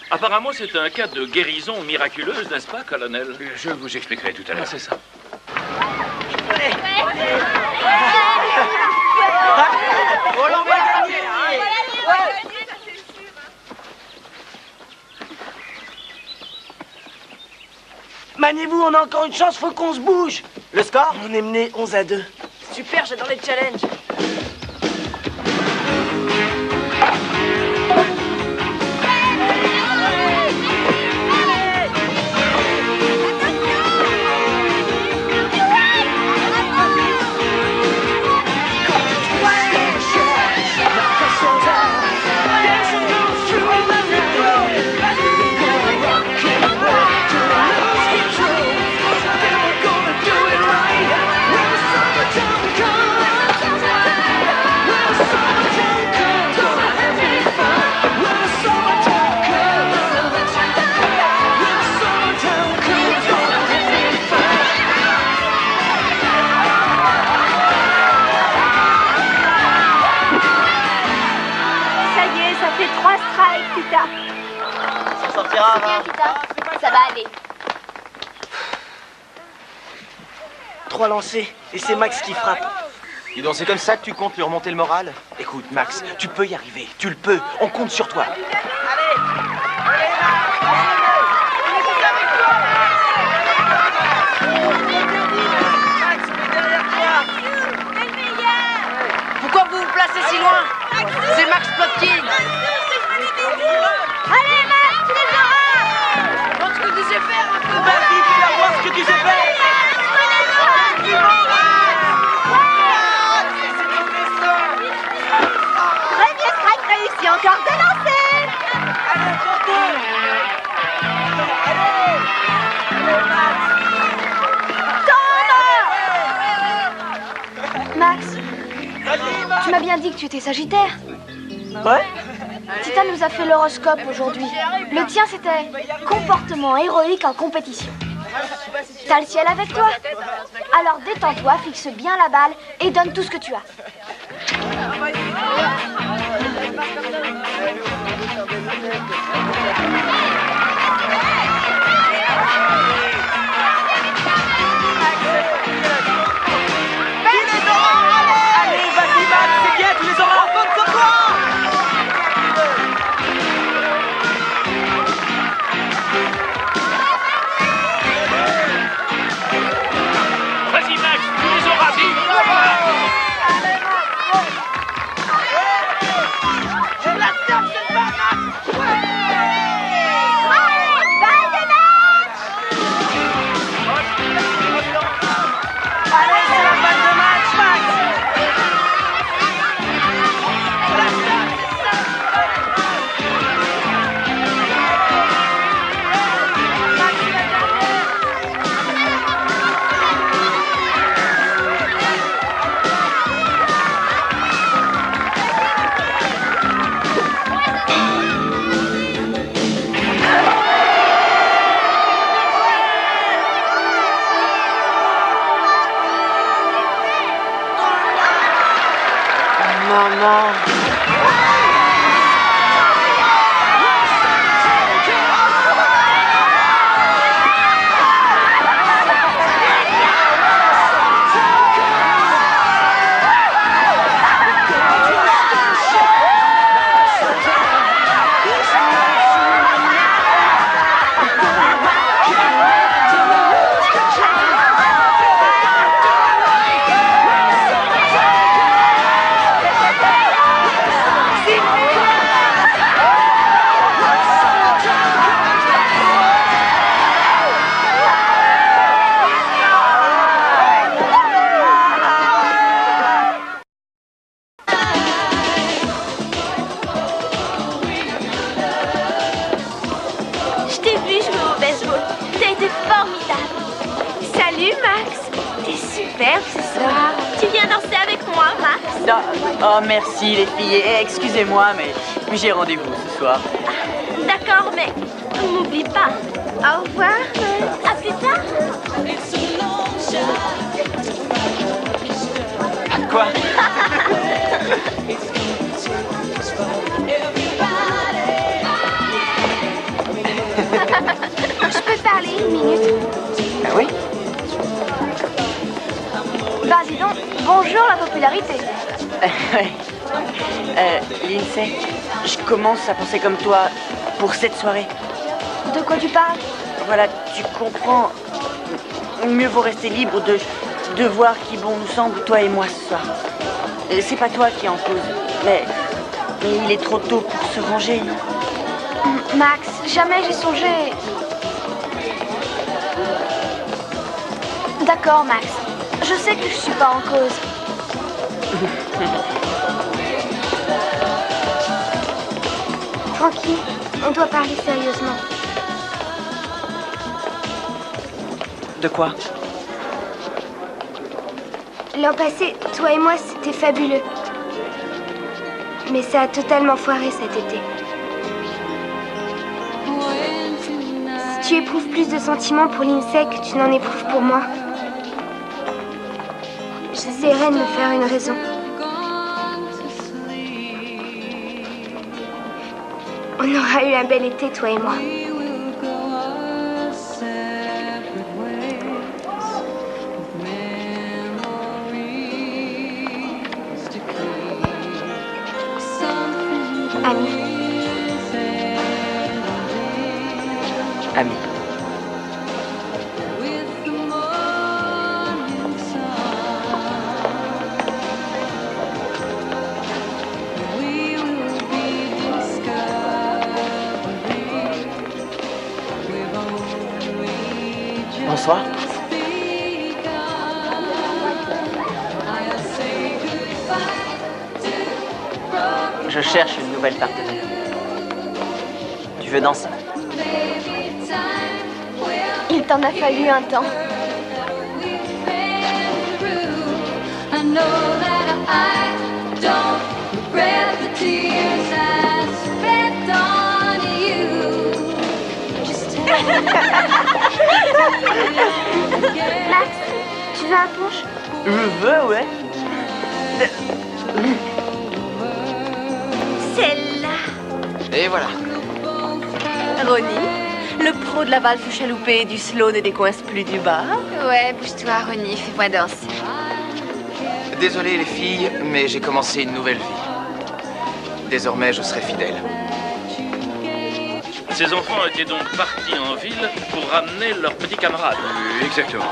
Apparemment, c'est un cas de guérison miraculeuse, n'est-ce pas, colonel?
Je vous expliquerai tout à l'heure.
C'est ça.
Maniez-vous, on a encore une chance, faut qu'on se bouge. Le score? On est mené 11-2.
Super, j'adore les challenges.
Ça sortira, hein.
Ça va aller.
3 lancés, et c'est Max qui frappe.
Dis donc, c'est comme ça que tu comptes lui remonter le moral? Écoute, Max, tu peux y arriver. Tu le peux. On compte sur toi.
Pourquoi vous vous placez si loin? C'est Max Plotkin.
Allez, Max, tu les auras!
Montre ce que tu sais faire un peu.
Vas-y, fais voir ce que tu sais faire.
Premier strike réussi, encore 2 lancers!
Max, tu m'as bien dit que tu étais Sagittaire.
Ouais?
Tita nous a fait l'horoscope aujourd'hui. Le tien, c'était comportement héroïque en compétition. T'as le ciel avec toi? Alors détends-toi, fixe bien la balle et donne tout ce que tu as.
Allez, vas-y, Max, c'est bien, tu les auras en compte sur toi.
Vas-y, Max, tu les auras, vite.
Je la tape, cette barre, Max.
Oh, merci les filles. Excusez-moi, mais j'ai rendez-vous ce soir.
D'accord, mais n'oublie pas.
Au revoir.
À plus tard.
Quoi?
Je peux te parler une minute?
Oui.
Bah dis donc, bonjour la popularité.
Lindsay, je commence à penser comme toi pour cette soirée.
De quoi tu parles?
Voilà, tu comprends. Mieux vaut rester libre de voir qui bon nous semble, toi et moi, ce soir. C'est pas toi qui es en cause, mais il est trop tôt pour se venger, non?
Max, jamais j'ai songé. D'accord, Max. Je sais que je suis pas en cause. Frankie, on doit parler sérieusement.
De quoi?
L'an passé, toi et moi, c'était fabuleux. Mais ça a totalement foiré cet été. Si tu éprouves plus de sentiments pour Lindsay que tu n'en éprouves pour moi, j'essaierai de me faire une raison. On aura eu un bel été, toi et moi. Ami.
Ami. Bonsoir. Je cherche une nouvelle partenaire. Tu veux danser?
Il t'en a fallu un temps. Max, tu veux un punch?
Je veux, ouais.
Celle-là.
Et voilà. Ronnie, le pro de la valse chaloupée et du slow ne décoince plus du bas.
Ouais, bouge-toi, Ronnie, fais-moi danser.
Désolé les filles, mais j'ai commencé une nouvelle vie. Désormais, je serai fidèle.
Ces enfants étaient donc partis en ville pour ramener leurs petits camarades.
Exactement.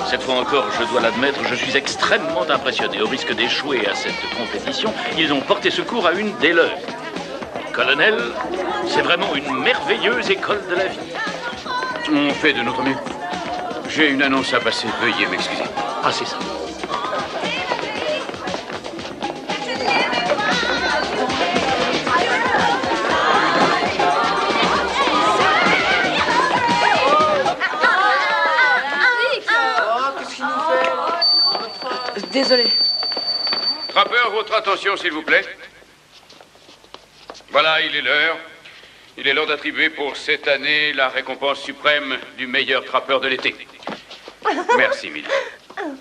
Cette fois encore, je dois l'admettre, je suis extrêmement impressionné. Au risque d'échouer à cette compétition, ils ont porté secours à une des leurs. Colonel, c'est vraiment une merveilleuse école de la vie.
On fait de notre mieux. J'ai une annonce à passer, veuillez m'excuser.
Ah, c'est ça.
Désolé.
Trappeur, votre attention, s'il vous plaît. Voilà, il est l'heure. Il est l'heure d'attribuer pour cette année la récompense suprême du meilleur trappeur de l'été. Merci, Milly.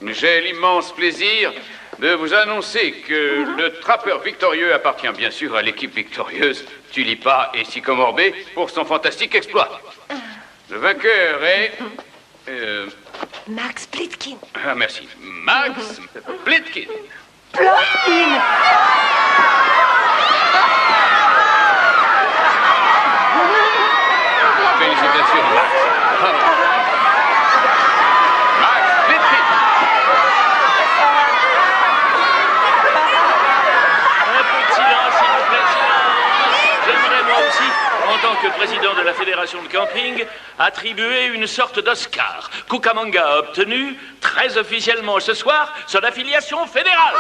J'ai l'immense plaisir de vous annoncer que le trappeur victorieux appartient bien sûr à l'équipe victorieuse Tulipa et Sycomore B pour son fantastique exploit. Le vainqueur est...
Max Plitkin.
Ah, merci. Max Plitkin.
Plitkin.
Félicitations, Max. Max Plitkin.
Un peu de silence, s'il vous plaît, silence. J'aimerais moi aussi, en tant que président de la fédération de camping, attribuer une sorte d'Oscar. Cucamonga a obtenu, très officiellement ce soir, son affiliation fédérale.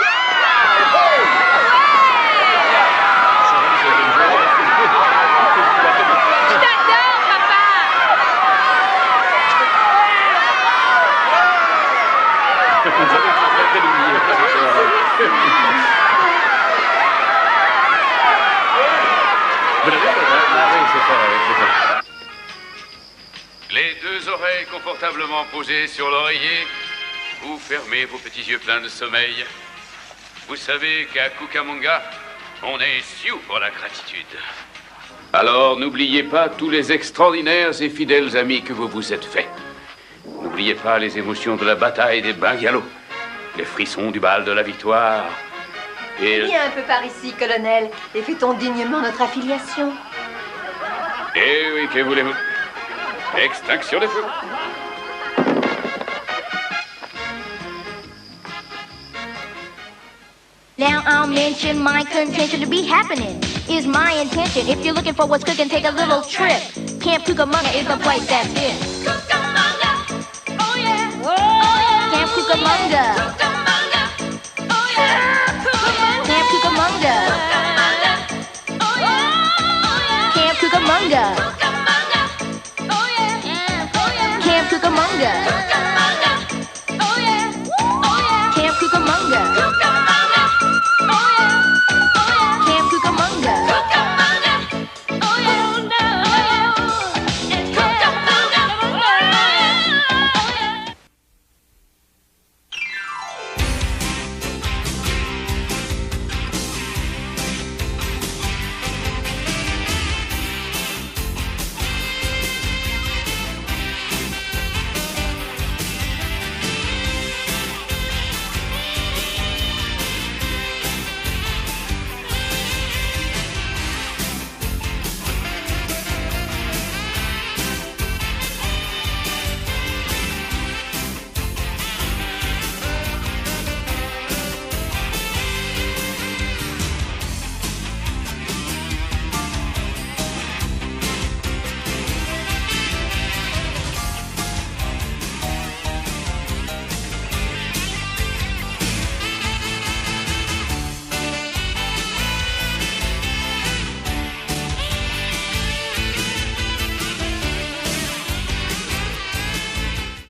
Je t'adore, papa.
Les deux oreilles confortablement posées sur l'oreiller, vous fermez vos petits yeux pleins de sommeil. Vous savez qu'à Cucamonga, on est sioux pour la gratitude. Alors n'oubliez pas tous les extraordinaires et fidèles amis que vous vous êtes faits. N'oubliez pas les émotions de la bataille des bungalows, les frissons du bal de la victoire. Et...
Viens un peu par ici, colonel, et fêtons dignement notre affiliation.
Eh oui, que voulez-vous? Extinction des feux.
Now I'll mention my contention to be happening. Is my intention. If you're looking for what's cooking, take a little trip. Camp Cucamonga is the place that's it. Cucamonga! Oh yeah! Oh yeah! Camp Cucamonga!